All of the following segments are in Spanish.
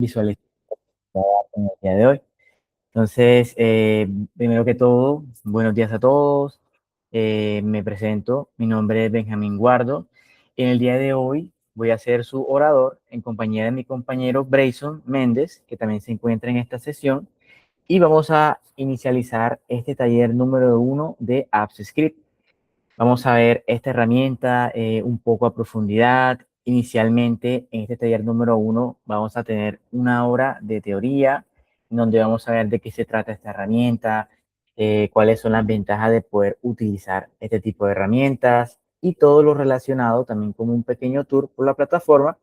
visualizar en el día de hoy. Entonces, primero que todo, buenos días a todos. Me presento, mi nombre es Benjamín Guardo. En el día de hoy voy a ser su orador en compañía de mi compañero Brayson Méndez, que también se encuentra en esta sesión, y vamos a inicializar este taller número 1 de Apps Script. Vamos a ver esta herramienta un poco a profundidad. Inicialmente, en este taller número 1, vamos a tener una hora de teoría, donde vamos a ver de qué se trata esta herramienta, cuáles son las ventajas de poder utilizar este tipo de herramientas y todo lo relacionado también con un pequeño tour por la plataforma.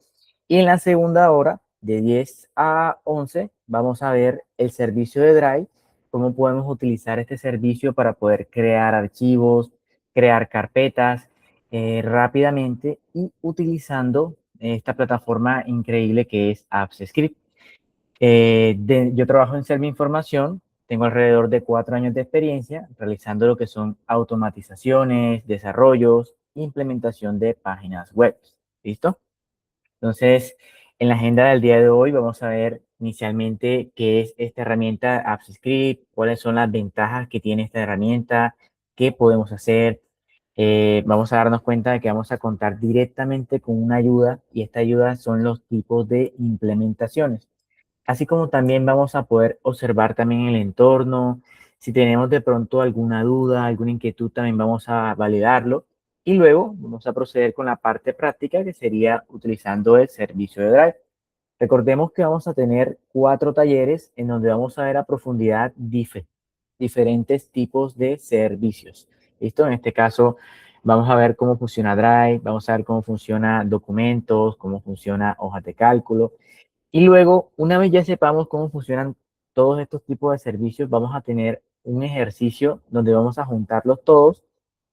Y en la segunda hora, de 10 a 11, vamos a ver el servicio de Drive, cómo podemos utilizar este servicio para poder crear archivos, crear carpetas rápidamente y utilizando esta plataforma increíble que es AppsScript. Yo trabajo en Selva Información, tengo alrededor de 4 años de experiencia realizando lo que son automatizaciones, desarrollos, implementación de páginas web. ¿Listo? Entonces, en la agenda del día de hoy vamos a ver inicialmente qué es esta herramienta AppsScript, cuáles son las ventajas que tiene esta herramienta, qué podemos hacer. Vamos a darnos cuenta de que vamos a contar directamente con una ayuda y esta ayuda son los tipos de implementaciones. Así como también vamos a poder observar también el entorno. Si tenemos de pronto alguna duda, alguna inquietud, también vamos a validarlo. Y luego vamos a proceder con la parte práctica, que sería utilizando el servicio de Drive. Recordemos que vamos a tener 4 talleres en donde vamos a ver a profundidad diferentes tipos de servicios. ¿Listo? En este caso, vamos a ver cómo funciona Drive, vamos a ver cómo funciona documentos, cómo funciona hojas de cálculo. Y luego, una vez ya sepamos cómo funcionan todos estos tipos de servicios, vamos a tener un ejercicio donde vamos a juntarlos todos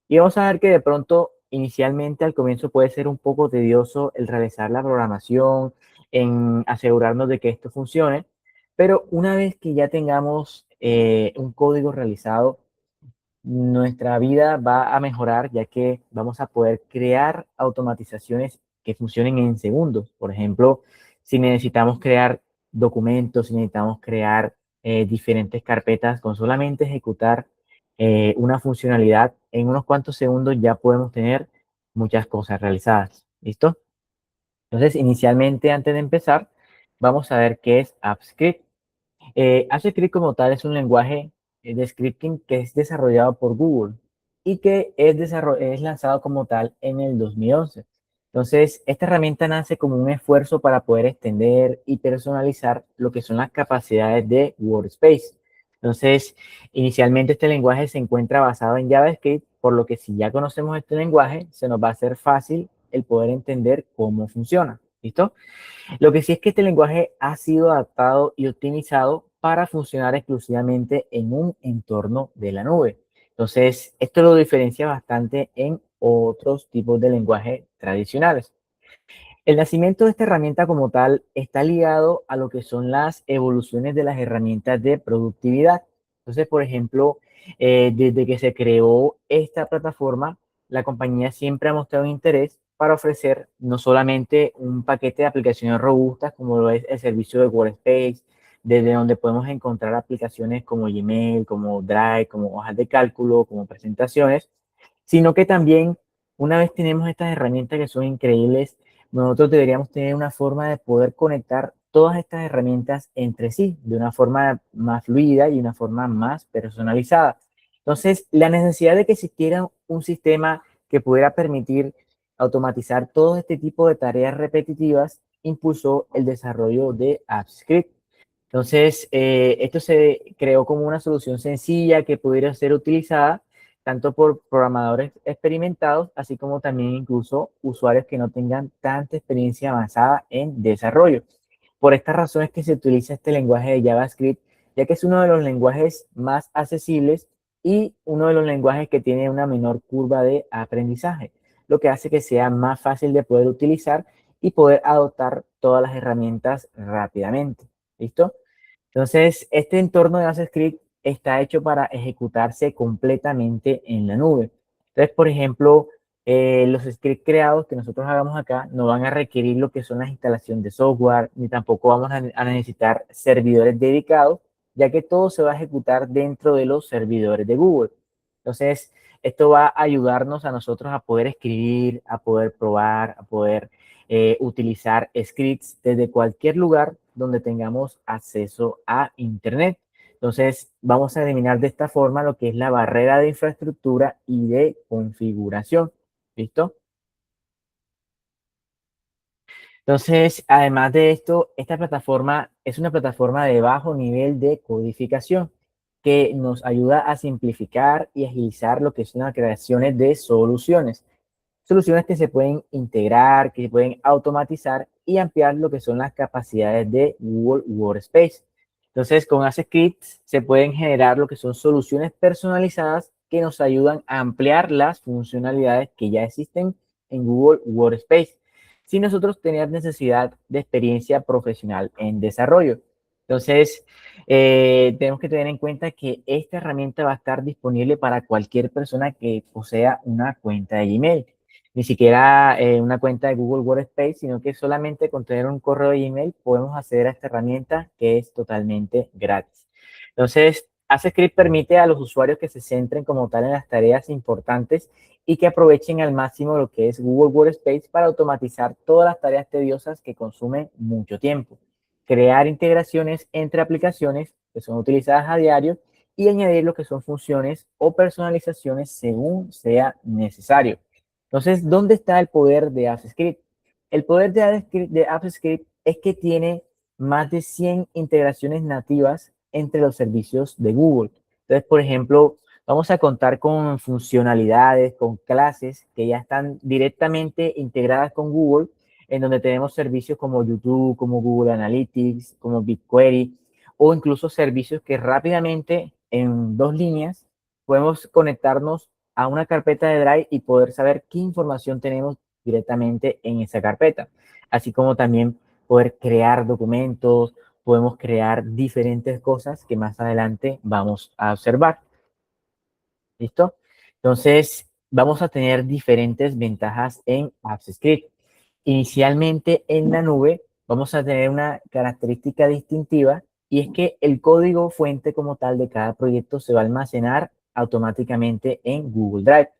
y vamos a ver que de pronto, inicialmente, al comienzo puede ser un poco tedioso el realizar la programación, en asegurarnos de que esto funcione, pero una vez que ya tengamos un código realizado, nuestra vida va a mejorar ya que vamos a poder crear automatizaciones que funcionen en segundos. Por ejemplo, si necesitamos crear documentos, si necesitamos crear diferentes carpetas, con solamente ejecutar una funcionalidad, en unos cuantos segundos ya podemos tener muchas cosas realizadas. ¿Listo? Entonces, inicialmente, antes de empezar, vamos a ver qué es AppScript. AppScript como tal es un lenguaje de scripting que es desarrollado por Google y que es lanzado como tal en el 2011. Entonces, esta herramienta nace como un esfuerzo para poder extender y personalizar lo que son las capacidades de Workspace. Entonces, inicialmente este lenguaje se encuentra basado en JavaScript, por lo que si ya conocemos este lenguaje, se nos va a hacer fácil el poder entender cómo funciona. ¿Listo? Lo que sí es que este lenguaje ha sido adaptado y optimizado para funcionar exclusivamente en un entorno de la nube. Entonces, esto lo diferencia bastante en otros tipos de lenguaje tradicionales. El nacimiento de esta herramienta como tal está ligado a lo que son las evoluciones de las herramientas de productividad. Entonces, por ejemplo, desde que se creó esta plataforma, la compañía siempre ha mostrado interés para ofrecer no solamente un paquete de aplicaciones robustas como lo es el servicio de Workspace, desde donde podemos encontrar aplicaciones como Gmail, como Drive, como hojas de cálculo, como presentaciones, sino que también una vez tenemos estas herramientas que son increíbles, nosotros deberíamos tener una forma de poder conectar todas estas herramientas entre sí de una forma más fluida y una forma más personalizada. Entonces, la necesidad de que existiera un sistema que pudiera permitir automatizar todo este tipo de tareas repetitivas impulsó el desarrollo de AppScript. Entonces, esto se creó como una solución sencilla que pudiera ser utilizada tanto por programadores experimentados, así como también incluso usuarios que no tengan tanta experiencia avanzada en desarrollo. Por esta razón es que se utiliza este lenguaje de JavaScript, ya que es uno de los lenguajes más accesibles y uno de los lenguajes que tiene una menor curva de aprendizaje, lo que hace que sea más fácil de poder utilizar y poder adoptar todas las herramientas rápidamente. ¿Listo? Entonces, este entorno de AppScript está hecho para ejecutarse completamente en la nube. Entonces, por ejemplo, Los scripts creados que nosotros hagamos acá no van a requerir lo que son las instalaciones de software, ni tampoco vamos a necesitar servidores dedicados, ya que todo se va a ejecutar dentro de los servidores de Google. Entonces, esto va a ayudarnos a nosotros a poder escribir, a poder probar, a poder utilizar scripts desde cualquier lugar donde tengamos acceso a Internet. Entonces, vamos a eliminar de esta forma lo que es la barrera de infraestructura y de configuración. ¿Listo? Entonces, además de esto, esta plataforma es una plataforma de bajo nivel de codificación que nos ayuda a simplificar y agilizar lo que son las creaciones de soluciones. Soluciones que se pueden integrar, que se pueden automatizar y ampliar lo que son las capacidades de Google Workspace. Entonces, con AceScripts se pueden generar lo que son soluciones personalizadas que nos ayudan a ampliar las funcionalidades que ya existen en Google Workspace, sin nosotros tener necesidad de experiencia profesional en desarrollo. Entonces, tenemos que tener en cuenta que esta herramienta va a estar disponible para cualquier persona que posea una cuenta de Gmail. Ni siquiera una cuenta de Google Workspace, sino que solamente con tener un correo de Gmail podemos acceder a esta herramienta que es totalmente gratis. Entonces, AceScript permite a los usuarios que se centren como tal en las tareas importantes y que aprovechen al máximo lo que es Google Workspace para automatizar todas las tareas tediosas que consumen mucho tiempo, crear integraciones entre aplicaciones que son utilizadas a diario y añadir lo que son funciones o personalizaciones según sea necesario. Entonces, ¿dónde está el poder de AppScript? El poder de AppScript es que tiene más de 100 integraciones nativas entre los servicios de Google. Entonces, por ejemplo, vamos a contar con funcionalidades, con clases que ya están directamente integradas con Google, en donde tenemos servicios como YouTube, como Google Analytics, como BigQuery, o incluso servicios que rápidamente en 2 líneas podemos conectarnos a una carpeta de Drive y poder saber qué información tenemos directamente en esa carpeta, así como también poder crear documentos, podemos crear diferentes cosas que más adelante vamos a observar. ¿Listo? Entonces, vamos a tener diferentes ventajas en AppScript. Inicialmente, en la nube, vamos a tener una característica distintiva y es que el código fuente como tal de cada proyecto se va a almacenar automáticamente en Google Drive.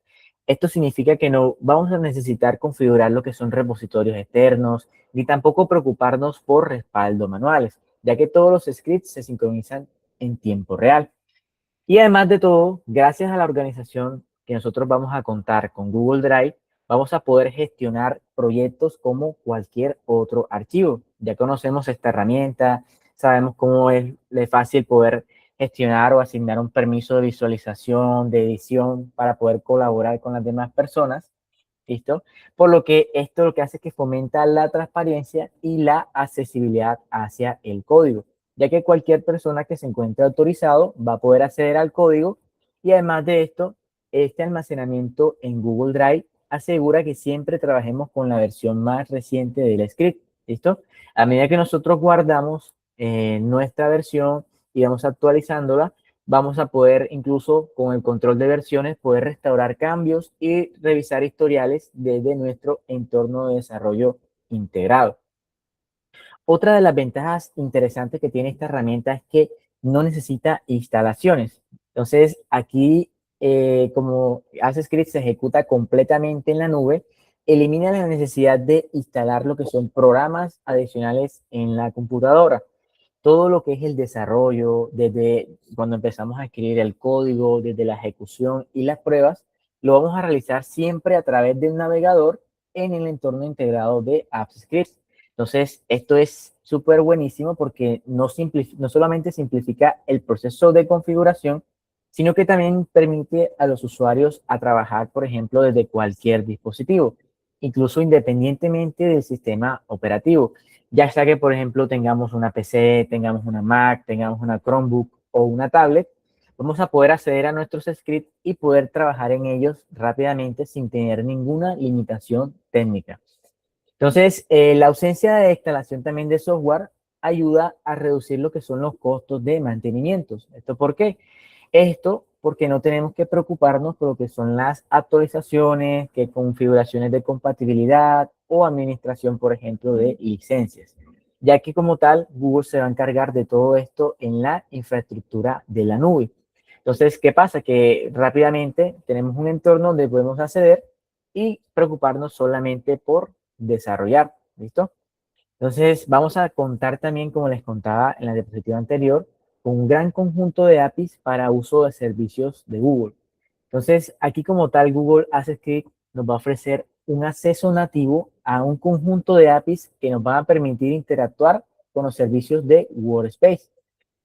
Esto significa que no vamos a necesitar configurar lo que son repositorios externos, ni tampoco preocuparnos por respaldo manuales, ya que todos los scripts se sincronizan en tiempo real. Y además de todo, gracias a la organización que nosotros vamos a contar con Google Drive, vamos a poder gestionar proyectos como cualquier otro archivo. Ya conocemos esta herramienta, sabemos cómo es fácil poder gestionar o asignar un permiso de visualización, de edición, para poder colaborar con las demás personas. ¿Listo? Por lo que esto lo que hace es que fomenta la transparencia y la accesibilidad hacia el código, ya que cualquier persona que se encuentre autorizado va a poder acceder al código y además de esto, este almacenamiento en Google Drive asegura que siempre trabajemos con la versión más reciente del script. ¿Listo? A medida que nosotros guardamos nuestra versión y vamos actualizándola, vamos a poder incluso con el control de versiones poder restaurar cambios y revisar historiales desde nuestro entorno de desarrollo integrado. Otra de las ventajas interesantes que tiene esta herramienta es que no necesita instalaciones. Entonces, aquí, como AceScript se ejecuta completamente en la nube, elimina la necesidad de instalar lo que son programas adicionales en la computadora. Todo lo que es el desarrollo, desde cuando empezamos a escribir el código, desde la ejecución y las pruebas, lo vamos a realizar siempre a través del navegador en el entorno integrado de AppScript. Entonces, esto es súper buenísimo porque no solamente simplifica el proceso de configuración, sino que también permite a los usuarios a trabajar, por ejemplo, desde cualquier dispositivo, incluso independientemente del sistema operativo. Ya sea que, por ejemplo, tengamos una PC, tengamos una Mac, tengamos una Chromebook o una tablet, vamos a poder acceder a nuestros scripts y poder trabajar en ellos rápidamente sin tener ninguna limitación técnica. Entonces, la ausencia de instalación también de software ayuda a reducir lo que son los costos de mantenimiento. ¿Esto por qué? Esto porque no tenemos que preocuparnos por lo que son las actualizaciones, que configuraciones de compatibilidad o administración, por ejemplo, de licencias, ya que como tal, Google se va a encargar de todo esto en la infraestructura de la nube. Entonces, ¿qué pasa? Que rápidamente tenemos un entorno donde podemos acceder y preocuparnos solamente por desarrollar. ¿Listo? Entonces, vamos a contar también, como les contaba en la diapositiva anterior, con un gran conjunto de APIs para uso de servicios de Google. Entonces, aquí como tal, Google Access Script nos va a ofrecer un acceso nativo a un conjunto de APIs que nos van a permitir interactuar con los servicios de Workspace.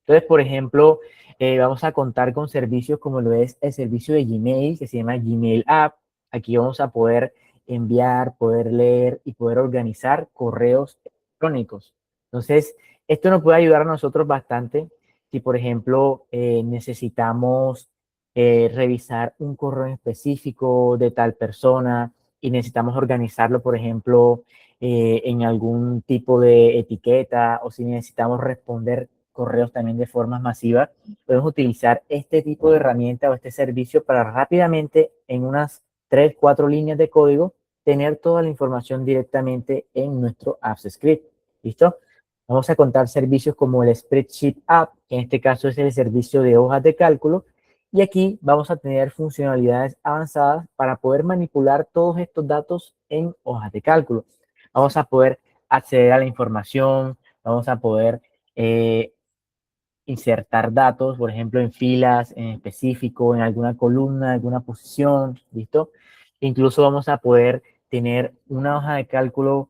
Entonces, por ejemplo, vamos a contar con servicios como lo es el servicio de Gmail, que se llama Gmail App. Aquí vamos a poder enviar, poder leer y poder organizar correos electrónicos. Entonces, esto nos puede ayudar a nosotros bastante si, por ejemplo, necesitamos revisar un correo en específico de tal persona y necesitamos organizarlo, por ejemplo, en algún tipo de etiqueta, o si necesitamos responder correos también de forma masiva, podemos utilizar este tipo de herramienta o este servicio para rápidamente, en unas 3, 4 líneas de código, tener toda la información directamente en nuestro Apps Script. ¿Listo? Vamos a contar servicios como el Spreadsheet App, que en este caso es el servicio de hojas de cálculo, y aquí vamos a tener funcionalidades avanzadas para poder manipular todos estos datos en hojas de cálculo. Vamos a poder acceder a la información, vamos a poder insertar datos, por ejemplo, en filas en específico, en alguna columna, en alguna posición, ¿listo? Incluso vamos a poder tener una hoja de cálculo,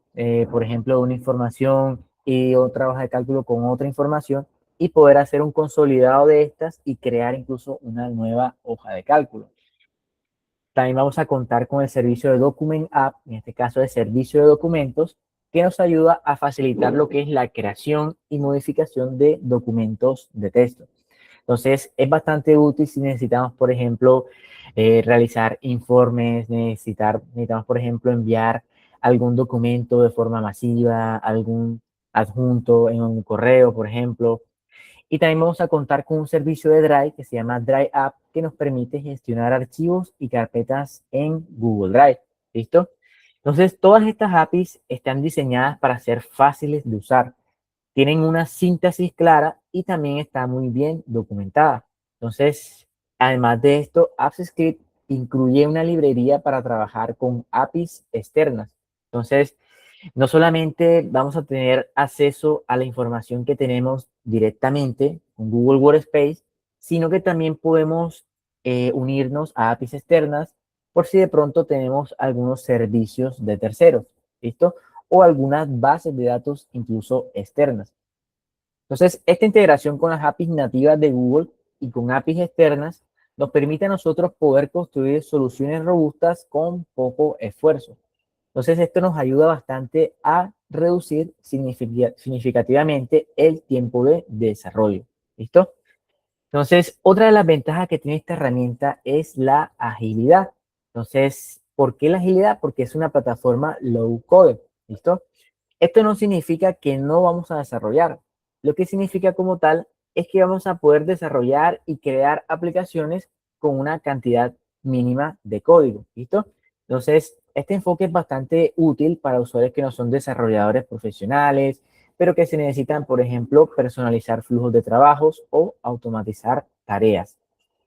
por ejemplo, una información y otra hoja de cálculo con otra información y poder hacer un consolidado de estas y crear incluso una nueva hoja de cálculo. También vamos a contar con el servicio de Document App, en este caso de servicio de documentos, que nos ayuda a facilitar lo que es la creación y modificación de documentos de texto. Entonces, es bastante útil si necesitamos, por ejemplo, realizar informes, necesitamos, por ejemplo, enviar algún documento de forma masiva, algún adjunto en un correo, por ejemplo, y también vamos a contar con un servicio de Drive que se llama Drive App, que nos permite gestionar archivos y carpetas en Google Drive. ¿Listo? Entonces, todas estas APIs están diseñadas para ser fáciles de usar. Tienen una síntesis clara y también está muy bien documentada. Entonces, además de esto, AppScript incluye una librería para trabajar con APIs externas. Entonces, no solamente vamos a tener acceso a la información que tenemos directamente con Google Workspace, sino que también podemos unirnos a APIs externas por si de pronto tenemos algunos servicios de terceros, ¿listo? O algunas bases de datos incluso externas. Entonces, esta integración con las APIs nativas de Google y con APIs externas nos permite a nosotros poder construir soluciones robustas con poco esfuerzo. Entonces, esto nos ayuda bastante a reducir significativamente el tiempo de desarrollo. ¿Listo? Entonces, otra de las ventajas que tiene esta herramienta es la agilidad. Entonces, ¿por qué la agilidad? Porque es una plataforma low code. ¿Listo? Esto no significa que no vamos a desarrollar. Lo que significa como tal es que vamos a poder desarrollar y crear aplicaciones con una cantidad mínima de código. ¿Listo? Entonces, este enfoque es bastante útil para usuarios que no son desarrolladores profesionales, pero que se necesitan, por ejemplo, personalizar flujos de trabajos o automatizar tareas.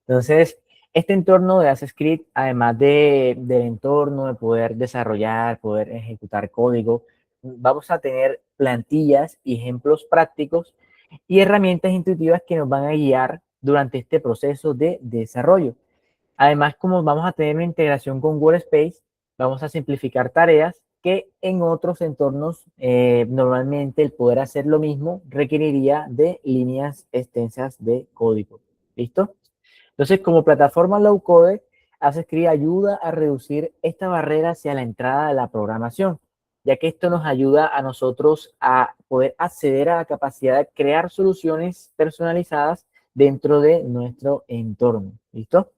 Entonces, este entorno de AccessScript, además del entorno de poder desarrollar, poder ejecutar código, vamos a tener plantillas y ejemplos prácticos y herramientas intuitivas que nos van a guiar durante este proceso de desarrollo. Además, como vamos a tener una integración con Workspace, vamos a simplificar tareas que en otros entornos normalmente el poder hacer lo mismo requeriría de líneas extensas de código. ¿Listo? Entonces, como plataforma low code, AccessScript ayuda a reducir esta barrera hacia la entrada de la programación, ya que esto nos ayuda a nosotros a poder acceder a la capacidad de crear soluciones personalizadas dentro de nuestro entorno. ¿Listo?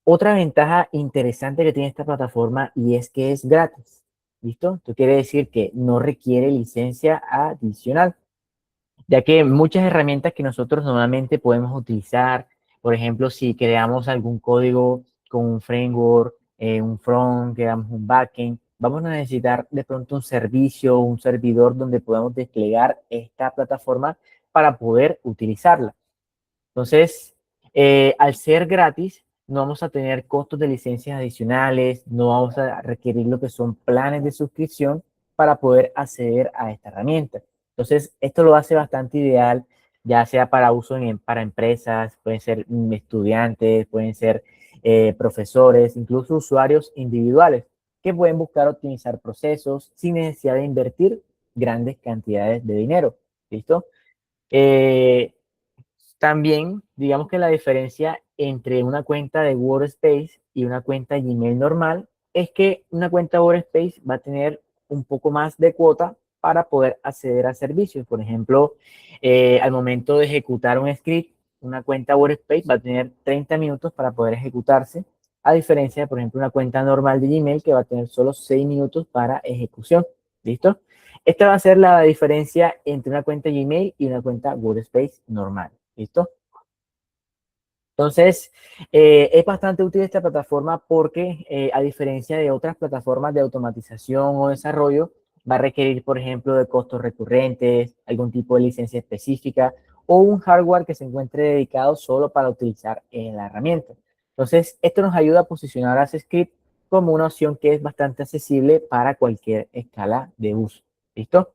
Otra ventaja interesante que tiene esta plataforma y es que es gratis. ¿Listo? Esto quiere decir que no requiere licencia adicional, ya que muchas herramientas que nosotros normalmente podemos utilizar, Por ejemplo, si creamos algún código con un framework, un front, creamos un backend, vamos a necesitar de pronto un servicio, un servidor donde podamos desplegar esta plataforma para poder utilizarla. Entonces, al ser gratis, no vamos a tener costos de licencias adicionales, no vamos a requerir lo que son planes de suscripción para poder acceder a esta herramienta. Entonces, esto lo hace bastante ideal, ya sea para uso para empresas, pueden ser estudiantes, pueden ser profesores, incluso usuarios individuales que pueden buscar optimizar procesos sin necesidad de invertir grandes cantidades de dinero. ¿Listo? Eh, También, digamos que la diferencia entre una cuenta de Workspace y una cuenta Gmail normal es que una cuenta Workspace va a tener un poco más de cuota para poder acceder a servicios. Por ejemplo, al momento de ejecutar un script, una cuenta Workspace va a tener 30 minutos para poder ejecutarse, a diferencia de, por ejemplo, una cuenta normal de Gmail que va a tener solo 6 minutos para ejecución. ¿Listo? Esta va a ser la diferencia entre una cuenta Gmail y una cuenta Workspace normal. ¿Listo? Entonces, es bastante útil esta plataforma porque, a diferencia de otras plataformas de automatización o desarrollo, va a requerir, por ejemplo, de costos recurrentes, algún tipo de licencia específica o un hardware que se encuentre dedicado solo para utilizar la herramienta. Entonces, esto nos ayuda a posicionar a Script como una opción que es bastante accesible para cualquier escala de uso. ¿Listo?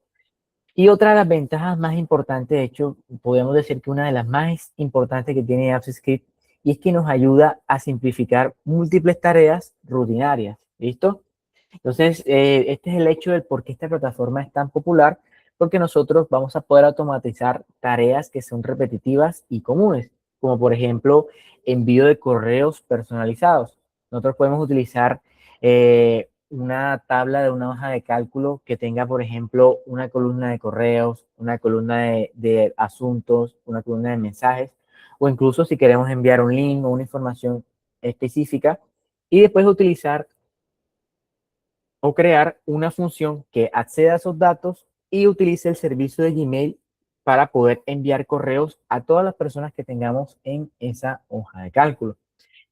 Y otra de las ventajas más importantes, de hecho, podemos decir que una de las más importantes que tiene AppScript, y es que nos ayuda a simplificar múltiples tareas rutinarias. ¿Listo? Entonces, este es el hecho del por qué esta plataforma es tan popular, porque nosotros vamos a poder automatizar tareas que son repetitivas y comunes, como por ejemplo envío de correos personalizados. Nosotros podemos utilizar una tabla de una hoja de cálculo que tenga, por ejemplo, una columna de correos, una columna de asuntos, una columna de mensajes, o incluso si queremos enviar un link o una información específica, y después utilizar o crear una función que acceda a esos datos y utilice el servicio de Gmail para poder enviar correos a todas las personas que tengamos en esa hoja de cálculo.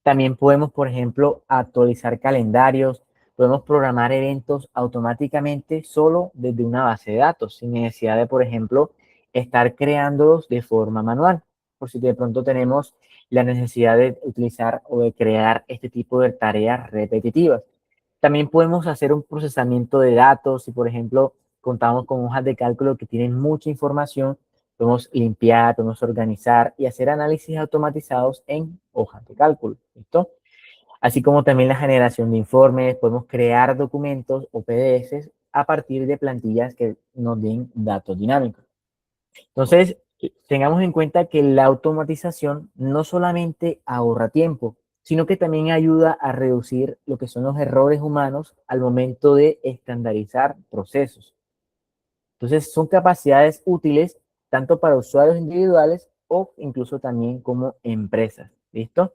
También podemos, por ejemplo, actualizar calendarios, podemos programar eventos automáticamente solo desde una base de datos, sin necesidad de, por ejemplo, estar creándolos de forma manual, por si de pronto tenemos la necesidad de utilizar o de crear este tipo de tareas repetitivas. También podemos hacer un procesamiento de datos. Si, por ejemplo, contamos con hojas de cálculo que tienen mucha información, podemos limpiar, podemos organizar y hacer análisis automatizados en hojas de cálculo. ¿Listo? Así como también la generación de informes, podemos crear documentos o PDFs a partir de plantillas que nos den datos dinámicos. Entonces, tengamos en cuenta que la automatización no solamente ahorra tiempo, sino que también ayuda a reducir lo que son los errores humanos al momento de estandarizar procesos. Entonces, son capacidades útiles tanto para usuarios individuales o incluso también como empresas. ¿Listo?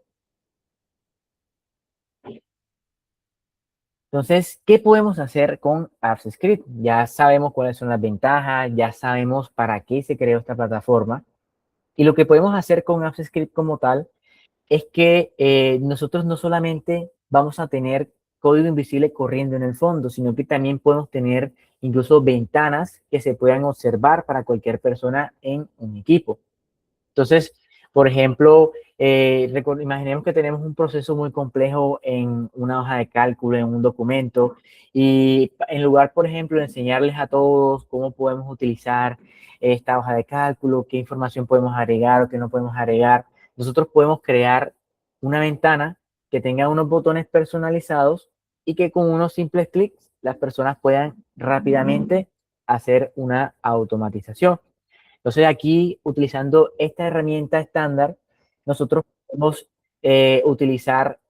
Entonces, ¿qué podemos hacer con AppScript? Ya sabemos cuáles son las ventajas, ya sabemos para qué se creó esta plataforma. Y lo que podemos hacer con AppScript como tal es que nosotros no solamente vamos a tener código invisible corriendo en el fondo, sino que también podemos tener incluso ventanas que se puedan observar para cualquier persona en un equipo. Entonces, por ejemplo, imaginemos que tenemos un proceso muy complejo en una hoja de cálculo, en un documento, y en lugar, por ejemplo, de enseñarles a todos cómo podemos utilizar esta hoja de cálculo, qué información podemos agregar o qué no podemos agregar, nosotros podemos crear una ventana que tenga unos botones personalizados y que con unos simples clics las personas puedan rápidamente hacer una automatización. Entonces aquí, utilizando esta herramienta estándar, nosotros podemos utilizar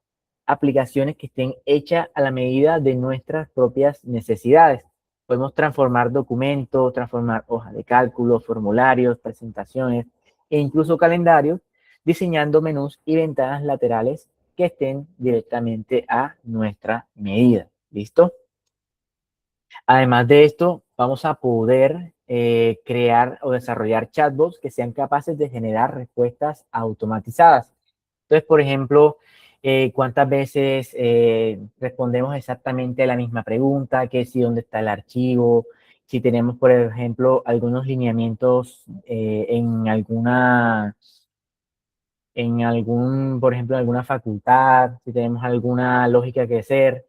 aplicaciones que estén hechas a la medida de nuestras propias necesidades. Podemos transformar documentos, transformar hojas de cálculo, formularios, presentaciones e incluso calendarios, diseñando menús y ventanas laterales que estén directamente a nuestra medida. ¿Listo? Además de esto, vamos a poder crear o desarrollar chatbots que sean capaces de generar respuestas automatizadas. Entonces, por ejemplo, cuántas veces respondemos exactamente la misma pregunta, que si dónde está el archivo, si tenemos, por ejemplo, algunos lineamientos por ejemplo, en alguna facultad, si tenemos alguna lógica que hacer.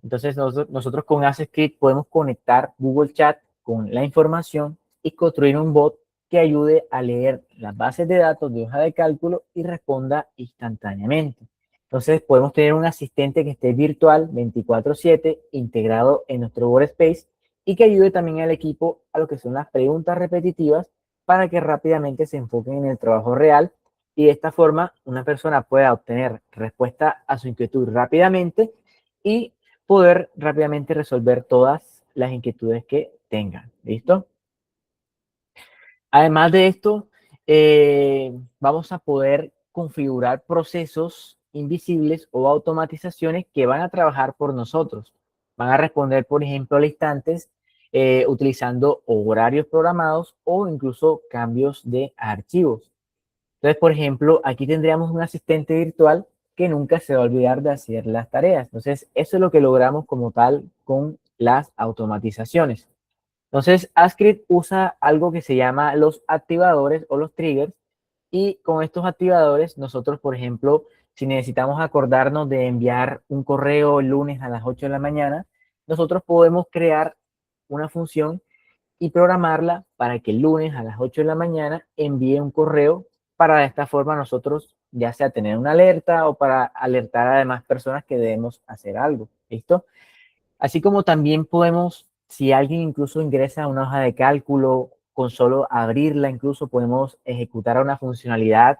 Entonces, nosotros con AceScript podemos conectar Google Chat con la información y construir un bot que ayude a leer las bases de datos de hoja de cálculo y responda instantáneamente. Entonces, podemos tener un asistente que esté virtual 24/7 integrado en nuestro Workspace y que ayude también al equipo a lo que son las preguntas repetitivas para que rápidamente se enfoquen en el trabajo real y de esta forma una persona pueda obtener respuesta a su inquietud rápidamente y poder rápidamente resolver todas las inquietudes que tengan. ¿Listo? Además de esto, vamos a poder configurar procesos invisibles o automatizaciones que van a trabajar por nosotros. Van a responder, por ejemplo, al instantes utilizando horarios programados o incluso cambios de archivos. Entonces, por ejemplo, aquí tendríamos un asistente virtual que nunca se va a olvidar de hacer las tareas. Entonces, eso es lo que logramos como tal con las automatizaciones. Entonces, ASCRIPT usa algo que se llama los activadores o los triggers. Y con estos activadores, nosotros, por ejemplo, si necesitamos acordarnos de enviar un correo el lunes a las 8 de la mañana, nosotros podemos crear una función y programarla para que el lunes a las 8 de la mañana envíe un correo para de esta forma nosotros ya sea tener una alerta o para alertar a demás personas que debemos hacer algo. ¿Listo? Así como también podemos, si alguien incluso ingresa a una hoja de cálculo, con solo abrirla, incluso podemos ejecutar una funcionalidad,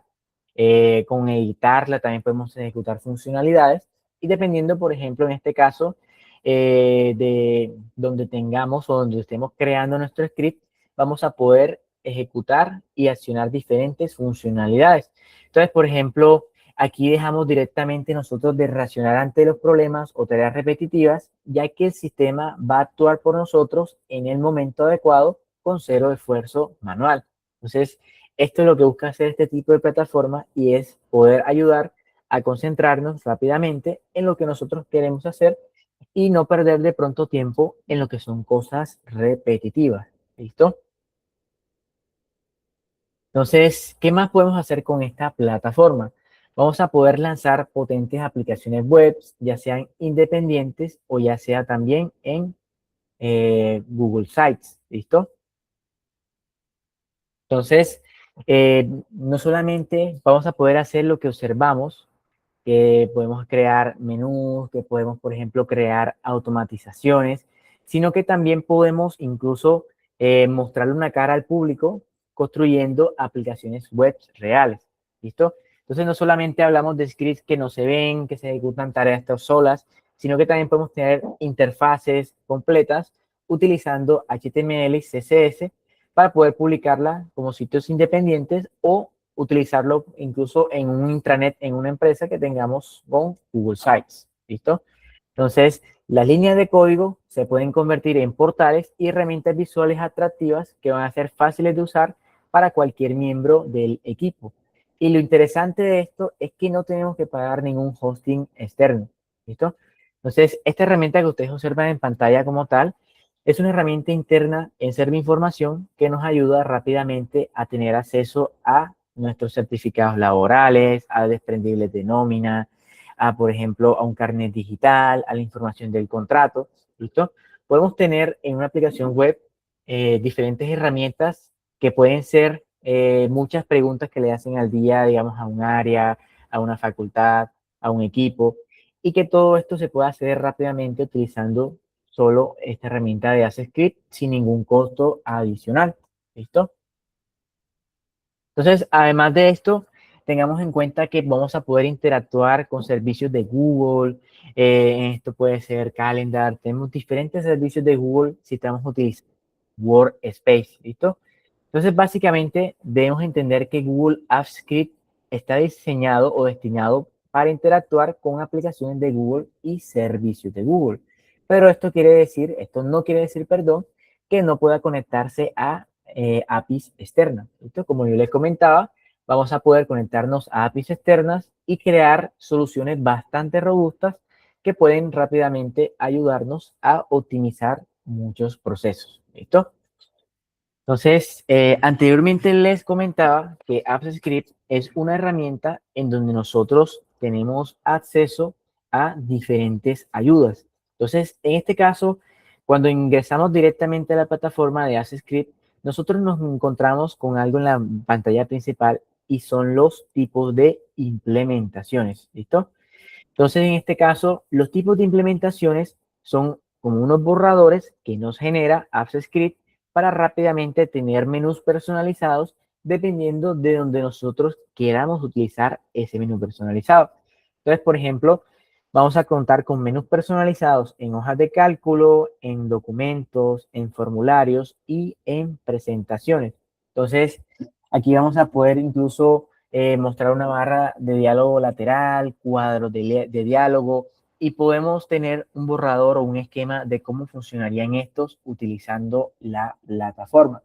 con editarla también podemos ejecutar funcionalidades y dependiendo, por ejemplo, en este caso, de donde tengamos o donde estemos creando nuestro script, vamos a poder ejecutar y accionar diferentes funcionalidades. Entonces, por ejemplo, aquí dejamos directamente nosotros de reaccionar ante los problemas o tareas repetitivas, ya que el sistema va a actuar por nosotros en el momento adecuado con cero esfuerzo manual. Entonces, esto es lo que busca hacer este tipo de plataforma y es poder ayudar a concentrarnos rápidamente en lo que nosotros queremos hacer y no perder de pronto tiempo en lo que son cosas repetitivas. ¿Listo? Entonces, ¿qué más podemos hacer con esta plataforma? Vamos a poder lanzar potentes aplicaciones web, ya sean independientes o ya sea también en Google Sites. ¿Listo? Entonces, no solamente vamos a poder hacer lo que observamos, que podemos crear menús, que podemos, por ejemplo, crear automatizaciones, sino que también podemos incluso mostrarle una cara al público construyendo aplicaciones web reales. ¿Listo? Entonces, no solamente hablamos de scripts que no se ven, que se ejecutan tareas solas, sino que también podemos tener interfaces completas utilizando HTML y CSS para poder publicarla como sitios independientes o utilizarlo incluso en un intranet, en una empresa que tengamos con Google Sites. ¿Listo? Entonces, las líneas de código se pueden convertir en portales y herramientas visuales atractivas que van a ser fáciles de usar para cualquier miembro del equipo. Y lo interesante de esto es que no tenemos que pagar ningún hosting externo. ¿Listo? Entonces, esta herramienta que ustedes observan en pantalla como tal es una herramienta interna en Servi Información que nos ayuda rápidamente a tener acceso a nuestros certificados laborales, a desprendibles de nómina, a, por ejemplo, a un carnet digital, a la información del contrato. ¿Listo? Podemos tener en una aplicación web diferentes herramientas que pueden ser muchas preguntas que le hacen al día, digamos, a un área, a una facultad, a un equipo, y que todo esto se pueda hacer rápidamente utilizando solo esta herramienta de AceScript sin ningún costo adicional. ¿Listo? Entonces, además de esto, tengamos en cuenta que vamos a poder interactuar con servicios de Google. Esto puede ser Calendar. Tenemos diferentes servicios de Google si estamos utilizando Workspace. ¿Listo? Entonces, básicamente, debemos entender que Google Apps Script está diseñado o destinado para interactuar con aplicaciones de Google y servicios de Google. Pero esto no quiere decir, perdón, que no pueda conectarse a APIs externas. ¿Listo? Como yo les comentaba, vamos a poder conectarnos a APIs externas y crear soluciones bastante robustas que pueden rápidamente ayudarnos a optimizar muchos procesos. ¿Listo? Entonces, anteriormente les comentaba que AppScript es una herramienta en donde nosotros tenemos acceso a diferentes ayudas. Entonces, en este caso, cuando ingresamos directamente a la plataforma de AppScript, nosotros nos encontramos con algo en la pantalla principal y son los tipos de implementaciones. ¿Listo? Entonces, en este caso, los tipos de implementaciones son como unos borradores que nos genera AppScript para rápidamente tener menús personalizados dependiendo de donde nosotros queramos utilizar ese menú personalizado. Entonces, por ejemplo, vamos a contar con menús personalizados en hojas de cálculo, en documentos, en formularios y en presentaciones. Entonces, aquí vamos a poder incluso mostrar una barra de diálogo lateral, cuadros de diálogo, y podemos tener un borrador o un esquema de cómo funcionarían estos utilizando la plataforma.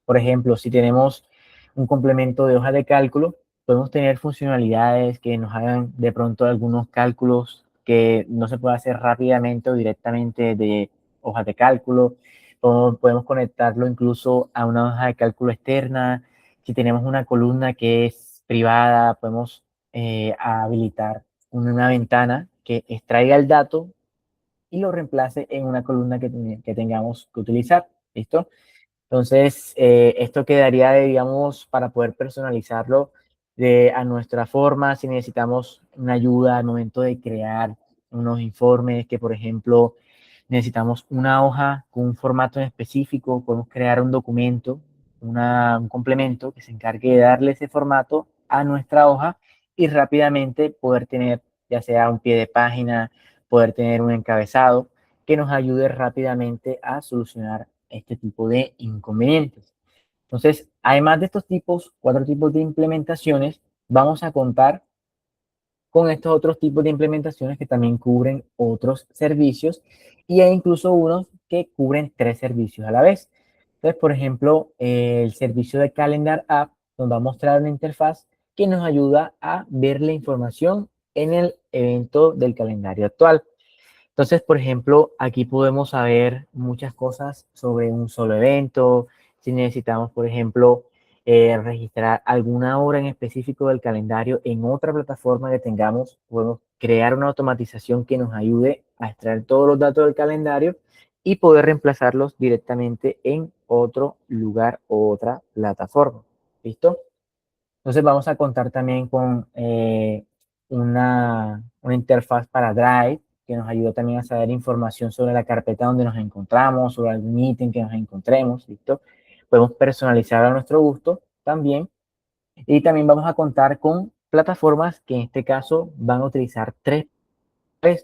Por ejemplo, si tenemos un complemento de hoja de cálculo, podemos tener funcionalidades que nos hagan de pronto algunos cálculos que no se puede hacer rápidamente o directamente de hojas de cálculo. O podemos conectarlo incluso a una hoja de cálculo externa. Si tenemos una columna que es privada, podemos habilitar una ventana que extraiga el dato y lo reemplace en una columna que tengamos que utilizar. ¿Listo? Entonces, esto quedaría, digamos, para poder personalizarlo a nuestra forma, si necesitamos una ayuda al momento de crear unos informes, que por ejemplo necesitamos una hoja con un formato en específico, podemos crear un documento, un complemento que se encargue de darle ese formato a nuestra hoja y rápidamente poder tener ya sea un pie de página, poder tener un encabezado que nos ayude rápidamente a solucionar este tipo de inconvenientes. Entonces, además de estos tipos, 4 tipos de implementaciones, vamos a contar con estos otros tipos de implementaciones que también cubren otros servicios y hay incluso unos que cubren 3 servicios a la vez. Entonces, por ejemplo, el servicio de Calendar App nos va a mostrar una interfaz que nos ayuda a ver la información en el evento del calendario actual. Entonces, por ejemplo, aquí podemos saber muchas cosas sobre un solo evento, si necesitamos, por ejemplo, registrar alguna hora en específico del calendario en otra plataforma que tengamos, podemos crear una automatización que nos ayude a extraer todos los datos del calendario y poder reemplazarlos directamente en otro lugar o otra plataforma. ¿Listo? Entonces vamos a contar también con una interfaz para Drive que nos ayuda también a saber información sobre la carpeta donde nos encontramos, sobre algún ítem que nos encontremos, ¿listo? Podemos personalizar a nuestro gusto también. Y también vamos a contar con plataformas que en este caso van a utilizar 3,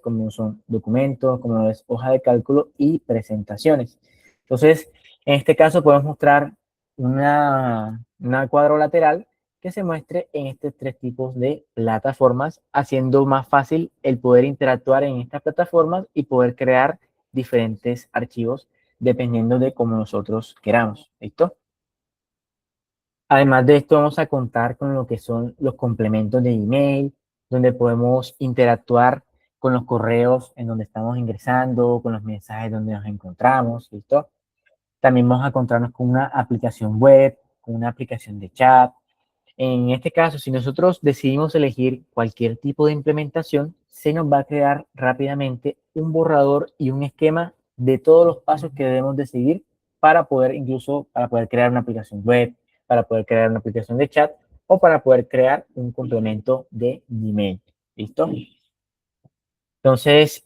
como son documentos, como es hoja de cálculo y presentaciones. Entonces, en este caso podemos mostrar una cuadro lateral que se muestre en estos 3 tipos de plataformas, haciendo más fácil el poder interactuar en estas plataformas y poder crear diferentes archivos dependiendo de cómo nosotros queramos. ¿Listo? Además de esto, vamos a contar con lo que son los complementos de email, donde podemos interactuar con los correos en donde estamos ingresando, con los mensajes donde nos encontramos, ¿listo? También vamos a encontrarnos con una aplicación web, con una aplicación de chat, en este caso, si nosotros decidimos elegir cualquier tipo de implementación, se nos va a crear rápidamente un borrador y un esquema de todos los pasos que debemos de seguir para poder incluso, para poder crear una aplicación web, para poder crear una aplicación de chat o para poder crear un complemento de Gmail. ¿Listo? Entonces,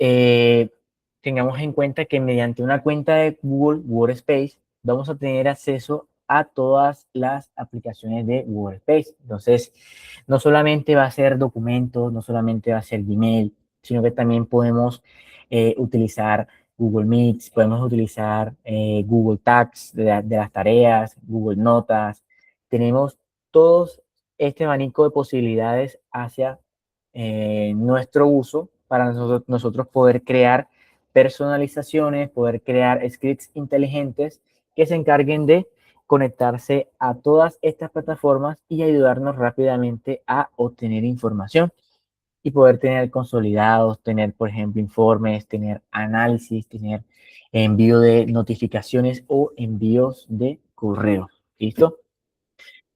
tengamos en cuenta que mediante una cuenta de Google Workspace vamos a tener acceso a todas las aplicaciones de Workspace. Entonces, no solamente va a ser documentos, no solamente va a ser Gmail, sino que también podemos utilizar Google Meets, podemos utilizar Google Tags de las tareas, Google Notas. Tenemos todos este abanico de posibilidades hacia nuestro uso para nosotros poder crear personalizaciones, poder crear scripts inteligentes que se encarguen de conectarse a todas estas plataformas y ayudarnos rápidamente a obtener información y poder tener consolidados, tener, por ejemplo, informes, tener análisis, tener envío de notificaciones o envíos de correo. ¿Listo?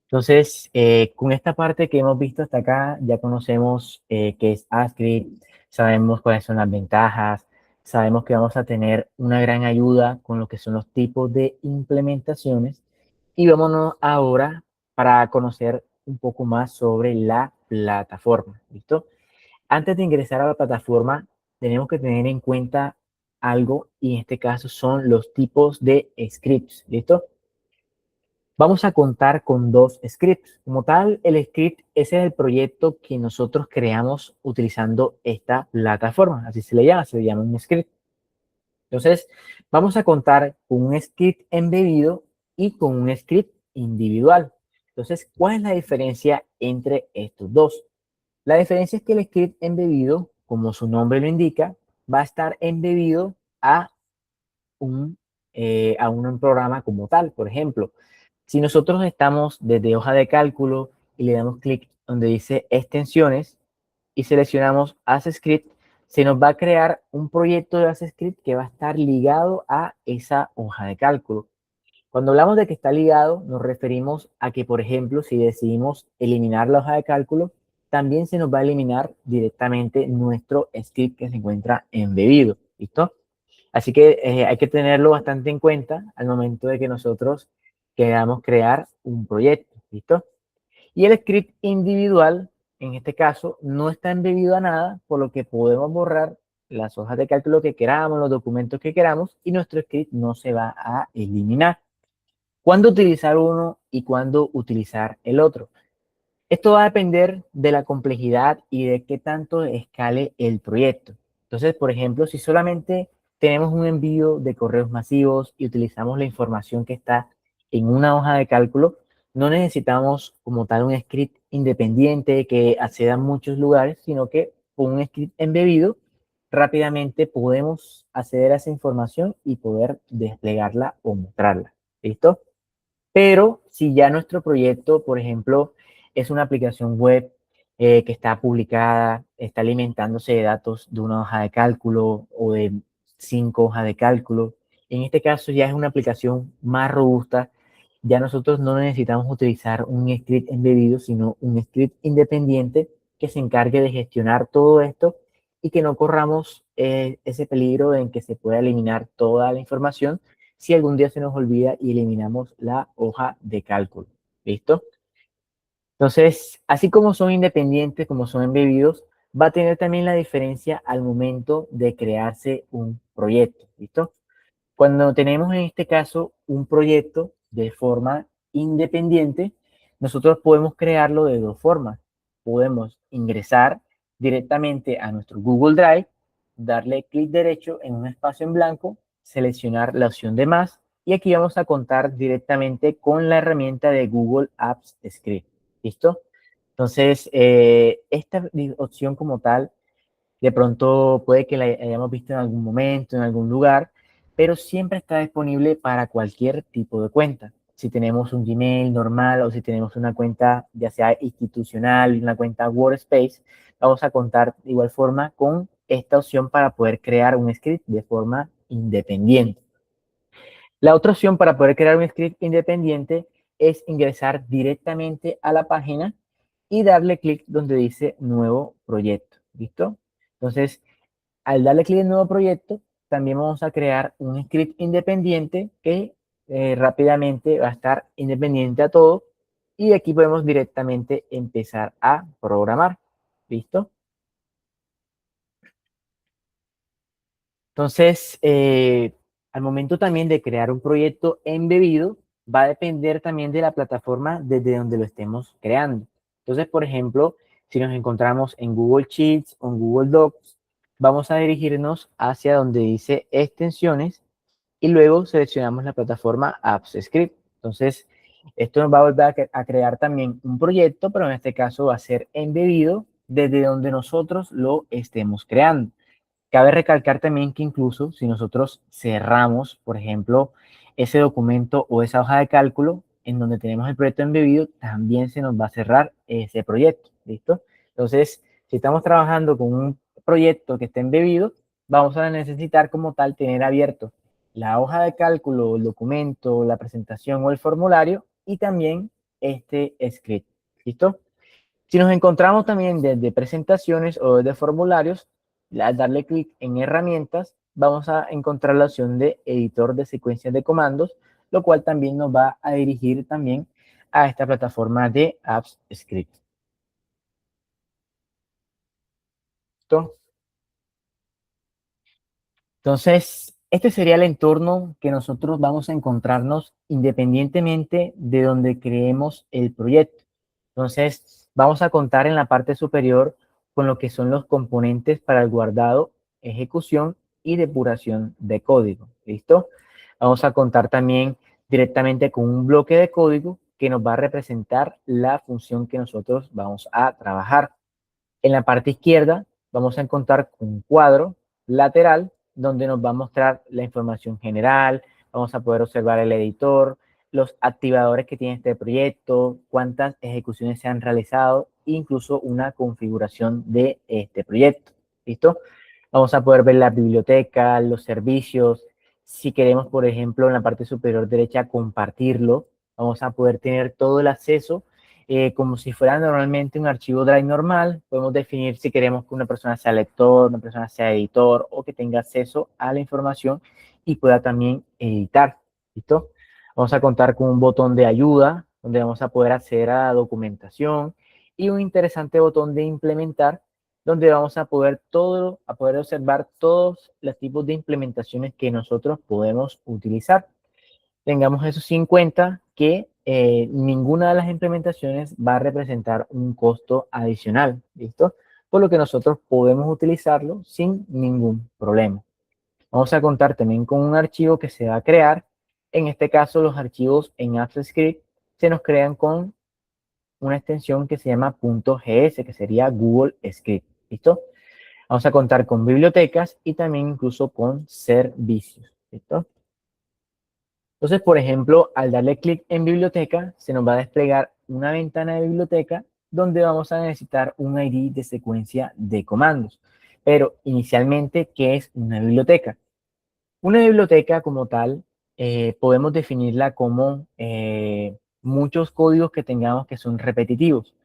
Entonces, con esta parte que hemos visto hasta acá, ya conocemos qué es AdScript, sabemos cuáles son las ventajas, sabemos que vamos a tener una gran ayuda con lo que son los tipos de implementaciones. Y vámonos ahora para conocer un poco más sobre la plataforma. ¿Listo? Antes de ingresar a la plataforma, tenemos que tener en cuenta algo, y en este caso son los tipos de scripts. ¿Listo? Vamos a contar con dos scripts. Como tal, el script ese es el proyecto que nosotros creamos utilizando esta plataforma. Así se le llama un script. Entonces, vamos a contar con un script embebido y con un script individual. Entonces, ¿cuál es la diferencia entre estos dos? La diferencia es que el script embebido, como su nombre lo indica, va a estar embebido un, a un programa como tal. Por ejemplo, si nosotros estamos desde hoja de cálculo y le damos clic donde dice extensiones y seleccionamos AskScript, se nos va a crear un proyecto de AskScript que va a estar ligado a esa hoja de cálculo. Cuando hablamos de que está ligado, nos referimos a que, por ejemplo, si decidimos eliminar la hoja de cálculo, también se nos va a eliminar directamente nuestro script que se encuentra embebido. ¿Listo? Así que hay que tenerlo bastante en cuenta al momento de que nosotros queramos crear un proyecto. ¿Listo? Y el script individual, en este caso, no está embebido a nada, por lo que podemos borrar las hojas de cálculo que queramos, los documentos que queramos, y nuestro script no se va a eliminar. ¿Cuándo utilizar uno y cuándo utilizar el otro? Esto va a depender de la complejidad y de qué tanto escale el proyecto. Entonces, por ejemplo, si solamente tenemos un envío de correos masivos y utilizamos la información que está en una hoja de cálculo, no necesitamos como tal un script independiente que acceda a muchos lugares, sino que con un script embebido rápidamente podemos acceder a esa información y poder desplegarla o mostrarla. ¿Listo? Pero si ya nuestro proyecto, por ejemplo, es una aplicación web que está publicada, está alimentándose de datos de una hoja de cálculo o de 5 hojas de cálculo, en este caso ya es una aplicación más robusta, ya nosotros no necesitamos utilizar un script embebido, sino un script independiente que se encargue de gestionar todo esto y que no corramos ese peligro en que se pueda eliminar toda la información si algún día se nos olvida y eliminamos la hoja de cálculo. ¿Listo? Entonces, así como son independientes, como son embebidos, va a tener también la diferencia al momento de crearse un proyecto. ¿Listo? Cuando tenemos en este caso un proyecto de forma independiente, nosotros podemos crearlo de dos formas. Podemos ingresar directamente a nuestro Google Drive, darle clic derecho en un espacio en blanco, seleccionar la opción de más y aquí vamos a contar directamente con la herramienta de Google Apps Script. ¿Listo? Entonces, esta opción como tal de pronto puede que la hayamos visto en algún momento, en algún lugar, pero siempre está disponible para cualquier tipo de cuenta. Si tenemos un Gmail normal o si tenemos una cuenta ya sea institucional, una cuenta Workspace, vamos a contar de igual forma con esta opción para poder crear un script de forma independiente. La otra opción para poder crear un script independiente es ingresar directamente a la página y darle clic donde dice nuevo proyecto. ¿Listo? Entonces, al darle clic en nuevo proyecto, también vamos a crear un script independiente que rápidamente va a estar independiente a todo y aquí podemos directamente empezar a programar. ¿Listo? Entonces, al momento también de crear un proyecto embebido, va a depender también de la plataforma desde donde lo estemos creando. Entonces, por ejemplo, si nos encontramos en Google Sheets o en Google Docs, vamos a dirigirnos hacia donde dice extensiones y luego seleccionamos la plataforma Apps Script. Entonces, esto nos va a volver a crear también un proyecto, pero en este caso va a ser embebido desde donde nosotros lo estemos creando. Cabe recalcar también que incluso si nosotros cerramos, por ejemplo, ese documento o esa hoja de cálculo, en donde tenemos el proyecto embebido, también se nos va a cerrar ese proyecto, ¿listo? Entonces, si estamos trabajando con un proyecto que esté embebido, vamos a necesitar como tal tener abierto la hoja de cálculo, el documento, la presentación o el formulario y también este script, ¿listo? Si nos encontramos también desde presentaciones o desde formularios, al darle clic en herramientas, vamos a encontrar la opción de editor de secuencias de comandos, lo cual también nos va a dirigir también a esta plataforma de Apps Script. ¿Listo? Entonces, este sería el entorno que nosotros vamos a encontrarnos independientemente de donde creemos el proyecto. Entonces, vamos a contar en la parte superior con lo que son los componentes para el guardado, ejecución y depuración de código. ¿Listo? Vamos a contar también directamente con un bloque de código que nos va a representar la función que nosotros vamos a trabajar. En la parte izquierda vamos a encontrar un cuadro lateral donde nos va a mostrar la información general, vamos a poder observar el editor, los activadores que tiene este proyecto, cuántas ejecuciones se han realizado, incluso una configuración de este proyecto. ¿Listo? Vamos a poder ver la biblioteca, los servicios. Si queremos, por ejemplo, en la parte superior derecha compartirlo, vamos a poder tener todo el acceso como si fuera normalmente un archivo Drive normal. Podemos definir si queremos que una persona sea lector, una persona sea editor o que tenga acceso a la información y pueda también editar. ¿Listo? Vamos a contar con un botón de ayuda donde vamos a poder acceder a la documentación y un interesante botón de implementar donde vamos a poder observar todos los tipos de implementaciones que nosotros podemos utilizar. Tengamos eso sí en cuenta que ninguna de las implementaciones va a representar un costo adicional, ¿listo? Por lo que nosotros podemos utilizarlo sin ningún problema. Vamos a contar también con un archivo que se va a crear. En este caso, los archivos en AppScript se nos crean con una extensión que se llama .gs, que sería Google Script, ¿listo? Vamos a contar con bibliotecas y también incluso con servicios, ¿listo? Entonces, por ejemplo, al darle clic en biblioteca, se nos va a desplegar una ventana de biblioteca donde vamos a necesitar un ID de secuencia de comandos. Pero inicialmente, ¿qué es una biblioteca? Una biblioteca como tal, podemos definirla como muchos códigos que tengamos que son repetitivos.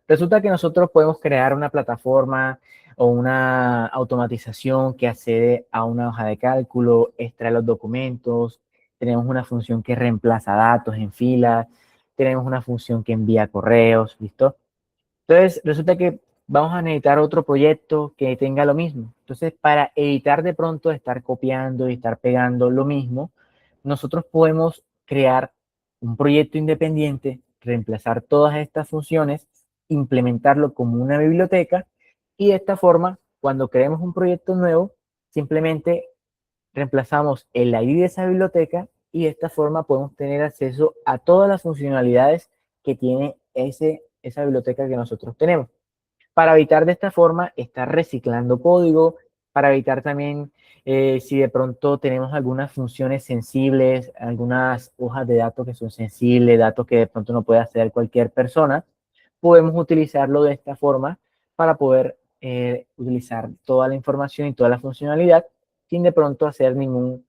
Resulta que nosotros podemos crear una plataforma o una automatización que accede a una hoja de cálculo, extrae los documentos, tenemos una función que reemplaza datos en filas, tenemos una función que envía correos, ¿listo? Entonces, resulta que vamos a necesitar otro proyecto que tenga lo mismo. Entonces, para evitar de pronto estar copiando y estar pegando lo mismo, nosotros podemos crear un proyecto independiente, reemplazar todas estas funciones, implementarlo como una biblioteca y de esta forma, cuando creemos un proyecto nuevo, simplemente reemplazamos el ID de esa biblioteca y de esta forma podemos tener acceso a todas las funcionalidades que tiene esa biblioteca que nosotros tenemos. Para evitar de esta forma estar reciclando código, para evitar también si de pronto tenemos algunas funciones sensibles, algunas hojas de datos que son sensibles, datos que de pronto no puede acceder cualquier persona, podemos utilizarlo de esta forma para poder utilizar toda la información y toda la funcionalidad sin de pronto hacer ningún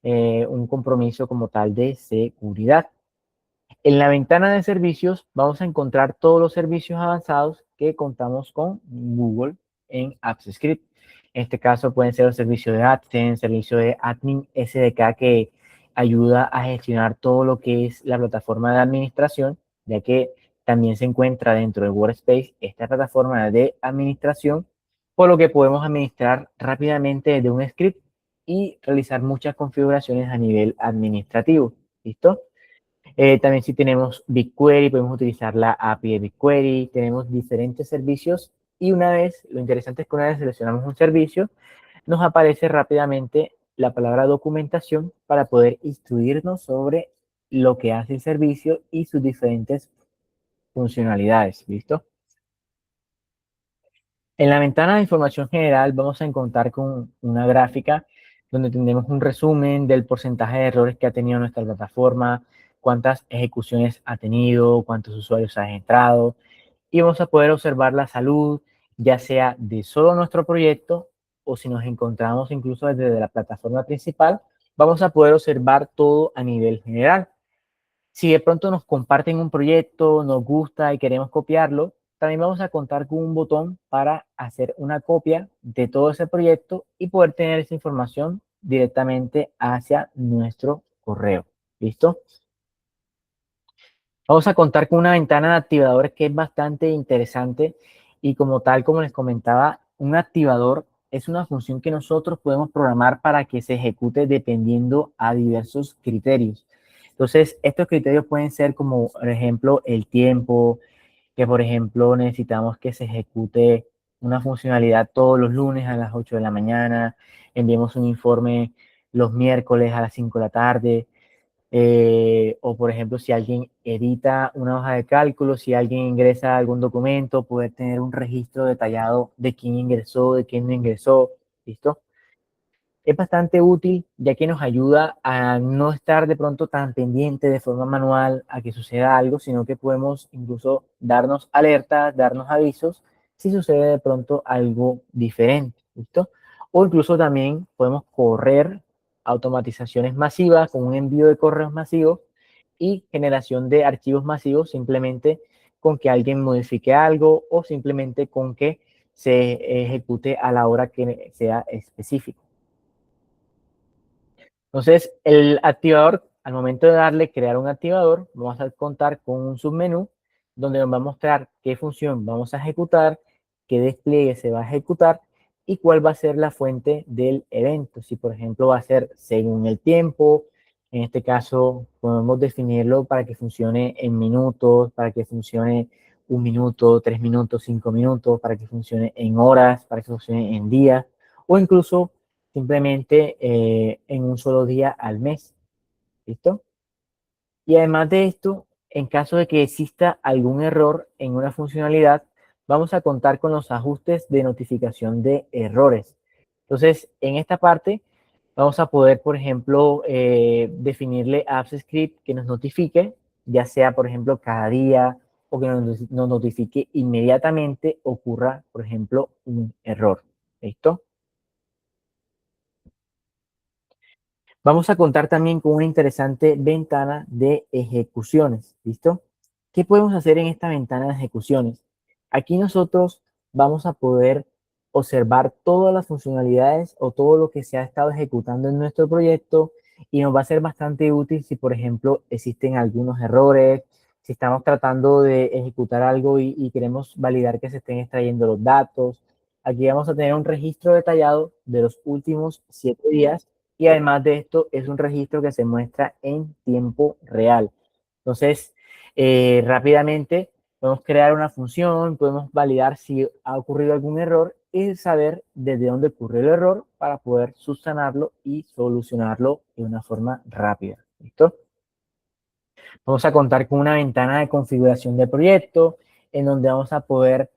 un compromiso como tal de seguridad. En la ventana de servicios vamos a encontrar todos los servicios avanzados que contamos con Google en AppScript. En este caso pueden ser los servicios de AdSense, servicio de Admin SDK que ayuda a gestionar todo lo que es la plataforma de administración, ya que también se encuentra dentro de Workspace esta plataforma de administración, por lo que podemos administrar rápidamente desde un script y realizar muchas configuraciones a nivel administrativo. ¿Listo? También si tenemos BigQuery, podemos utilizar la API de BigQuery, tenemos diferentes servicios y una vez, lo interesante es que una vez seleccionamos un servicio, nos aparece rápidamente la palabra documentación para poder instruirnos sobre lo que hace el servicio y sus diferentes funcionalidades, ¿listo? En la ventana de información general vamos a encontrar con una gráfica donde tendremos un resumen del porcentaje de errores que ha tenido nuestra plataforma, cuántas ejecuciones ha tenido, cuántos usuarios ha entrado, y vamos a poder observar la salud, ya sea de solo nuestro proyecto o si nos encontramos incluso desde la plataforma principal, vamos a poder observar todo a nivel general. Si de pronto nos comparten un proyecto, nos gusta y queremos copiarlo, también vamos a contar con un botón para hacer una copia de todo ese proyecto y poder tener esa información directamente hacia nuestro correo. ¿Listo? Vamos a contar con una ventana de activadores que es bastante interesante y como tal, como les comentaba, un activador es una función que nosotros podemos programar para que se ejecute dependiendo a diversos criterios. Entonces, estos criterios pueden ser como, por ejemplo, el tiempo, que por ejemplo necesitamos que se ejecute una funcionalidad todos los lunes a las 8 de la mañana, enviemos un informe los miércoles a las 5 de la tarde, o por ejemplo, si alguien edita una hoja de cálculo, si alguien ingresa algún documento, poder tener un registro detallado de quién ingresó, de quién no ingresó, ¿listo? Es bastante útil ya que nos ayuda a no estar de pronto tan pendiente de forma manual a que suceda algo, sino que podemos incluso darnos alertas, darnos avisos si sucede de pronto algo diferente, ¿listo? O incluso también podemos correr automatizaciones masivas con un envío de correos masivos y generación de archivos masivos simplemente con que alguien modifique algo o simplemente con que se ejecute a la hora que sea específico. Entonces, el activador, al momento de darle crear un activador, vamos a contar con un submenú donde nos va a mostrar qué función vamos a ejecutar, qué despliegue se va a ejecutar y cuál va a ser la fuente del evento. Si, por ejemplo, va a ser según el tiempo, en este caso podemos definirlo para que funcione en minutos, para que funcione 1 minuto, 3 minutos, 5 minutos, para que funcione en horas, para que funcione en días o incluso simplemente en un solo día al mes. ¿Listo? Y además de esto, en caso de que exista algún error en una funcionalidad, vamos a contar con los ajustes de notificación de errores. Entonces, en esta parte vamos a poder, por ejemplo, definirle apps script que nos notifique, ya sea, por ejemplo, cada día o que nos notifique inmediatamente ocurra, por ejemplo, un error. ¿Listo? Vamos a contar también con una interesante ventana de ejecuciones, ¿listo? ¿Qué podemos hacer en esta ventana de ejecuciones? Aquí nosotros vamos a poder observar todas las funcionalidades o todo lo que se ha estado ejecutando en nuestro proyecto y nos va a ser bastante útil si, por ejemplo, existen algunos errores, si estamos tratando de ejecutar algo y queremos validar que se estén extrayendo los datos. Aquí vamos a tener un registro detallado de los últimos 7 días y además de esto es un registro que se muestra en tiempo real. Entonces, rápidamente podemos crear una función, podemos validar si ha ocurrido algún error y saber desde dónde ocurrió el error para poder subsanarlo y solucionarlo de una forma rápida. ¿Listo? Vamos a contar con una ventana de configuración de proyecto en donde vamos a poder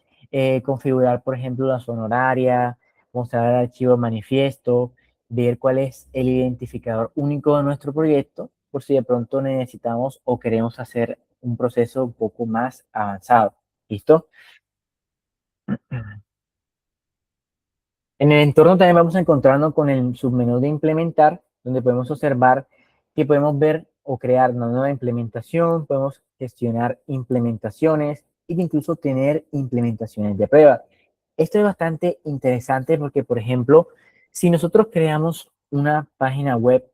configurar, por ejemplo, la zona horaria, mostrar el archivo manifiesto, ver cuál es el identificador único de nuestro proyecto, por si de pronto necesitamos o queremos hacer un proceso un poco más avanzado. ¿Listo? En el entorno también vamos a encontrarnos con el submenú de implementar, donde podemos observar que podemos ver o crear una nueva implementación, podemos gestionar implementaciones e incluso tener implementaciones de prueba. Esto es bastante interesante porque, por ejemplo, si nosotros creamos una página web,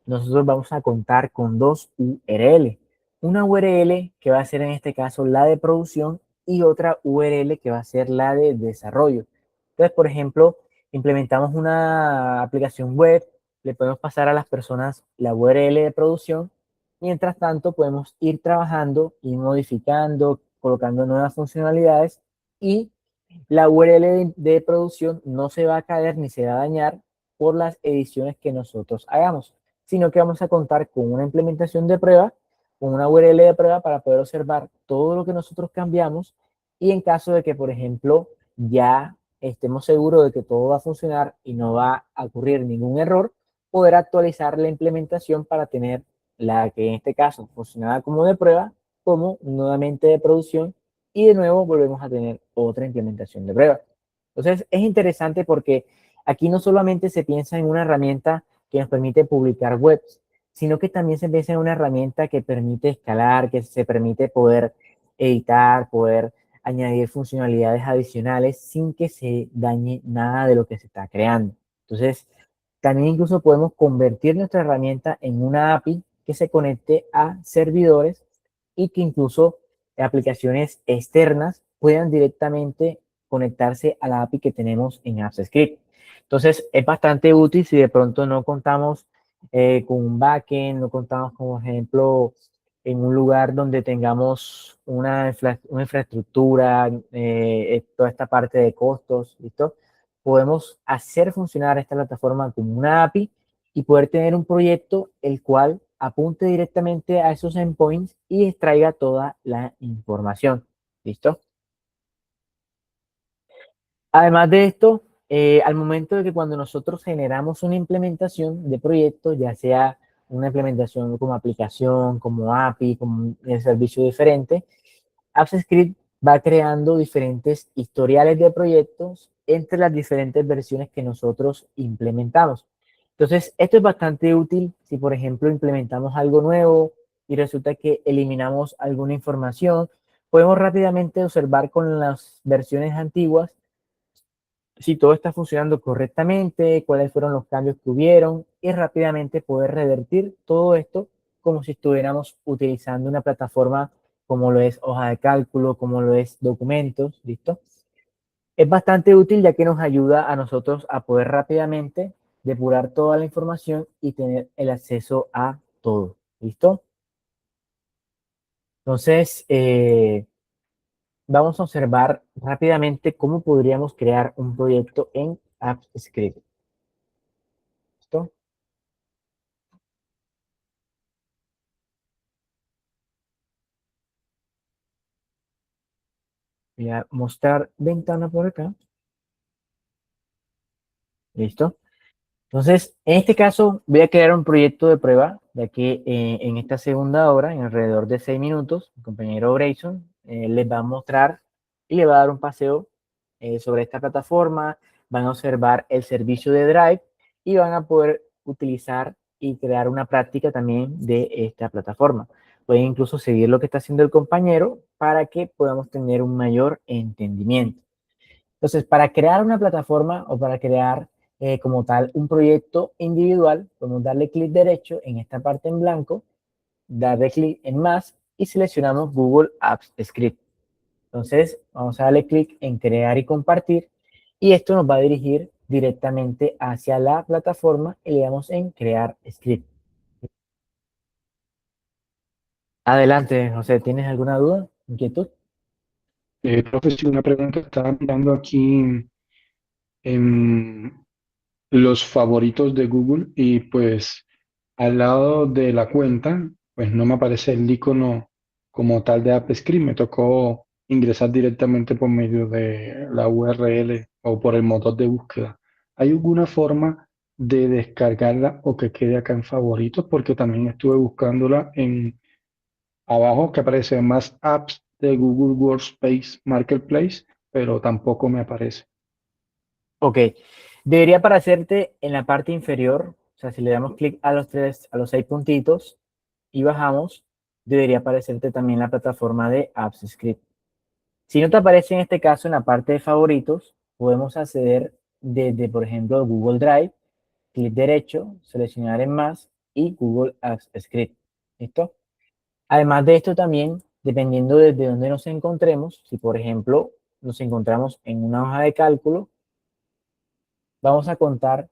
nosotros vamos a contar con dos URL. Una URL que va a ser en este caso la de producción y otra URL que va a ser la de desarrollo. Entonces, por ejemplo, implementamos una aplicación web, le podemos pasar a las personas la URL de producción. Mientras tanto, podemos ir trabajando, ir modificando, colocando nuevas funcionalidades y la URL de producción no se va a caer ni se va a dañar por las ediciones que nosotros hagamos, sino que vamos a contar con una implementación de prueba, con una URL de prueba para poder observar todo lo que nosotros cambiamos y en caso de que, por ejemplo, ya estemos seguros de que todo va a funcionar y no va a ocurrir ningún error, poder actualizar la implementación para tener la que en este caso funcionaba como de prueba, como nuevamente de producción, y de nuevo volvemos a tener otra implementación de prueba. Entonces es interesante porque aquí no solamente se piensa en una herramienta que nos permite publicar webs, sino que también se piensa en una herramienta que permite escalar, que se permite poder editar, poder añadir funcionalidades adicionales sin que se dañe nada de lo que se está creando. Entonces, también incluso podemos convertir nuestra herramienta en una API que se conecte a servidores y que incluso aplicaciones externas puedan directamente conectarse a la API que tenemos en AppScript. Entonces, es bastante útil si de pronto no contamos con un backend, no contamos, como ejemplo, en un lugar donde tengamos una infraestructura, toda esta parte de costos, ¿listo? Podemos hacer funcionar esta plataforma como una API y poder tener un proyecto el cual apunte directamente a esos endpoints y extraiga toda la información. ¿Listo? Además de esto, al momento de que cuando nosotros generamos una implementación de proyecto, ya sea una implementación como aplicación, como API, como un servicio diferente, AppScript va creando diferentes historiales de proyectos entre las diferentes versiones que nosotros implementamos. Entonces, esto es bastante útil si, por ejemplo, implementamos algo nuevo y resulta que eliminamos alguna información. Podemos rápidamente observar con las versiones antiguas si todo está funcionando correctamente, cuáles fueron los cambios que hubieron y rápidamente poder revertir todo esto como si estuviéramos utilizando una plataforma como lo es hoja de cálculo, como lo es documentos, ¿listo? Es bastante útil ya que nos ayuda a nosotros a poder rápidamente depurar toda la información y tener el acceso a todo, ¿listo? Entonces, vamos a observar rápidamente cómo podríamos crear un proyecto en AppScript, ¿listo? Voy a mostrar ventana por acá. Listo. Entonces, en este caso, voy a crear un proyecto de prueba, ya que en esta segunda hora, en alrededor de 6 minutos, mi compañero Grayson les va a mostrar y le va a dar un paseo sobre esta plataforma. Van a observar el servicio de Drive y van a poder utilizar y crear una práctica también de esta plataforma. Pueden incluso seguir lo que está haciendo el compañero para que podamos tener un mayor entendimiento. Entonces, para crear una plataforma o para crear como tal un proyecto individual, podemos darle clic derecho en esta parte en blanco, darle clic en más y seleccionamos Google Apps Script. Entonces, vamos a darle clic en crear y compartir y esto nos va a dirigir directamente hacia la plataforma y le damos en crear script. Adelante, José, ¿tienes alguna duda, inquietud? Profe, sí, una pregunta. Estaba mirando aquí en los favoritos de Google y pues al lado de la cuenta, pues no me aparece el icono como tal de AppScript. Me tocó ingresar directamente por medio de la URL o por el motor de búsqueda. ¿Hay alguna forma de descargarla o que quede acá en favoritos? Porque también estuve buscándola en abajo que aparece más apps de Google Workspace Marketplace, pero tampoco me aparece. Ok, debería aparecerte en la parte inferior, o sea, si le damos clic a a los 6 puntitos y bajamos, debería aparecerte también la plataforma de Apps Script. Si no te aparece en este caso en la parte de favoritos, podemos acceder desde, por ejemplo, Google Drive, clic derecho, seleccionar en más y Google Apps Script. ¿Listo? Además de esto también, dependiendo desde dónde nos encontremos, si por ejemplo nos encontramos en una hoja de cálculo, vamos a contar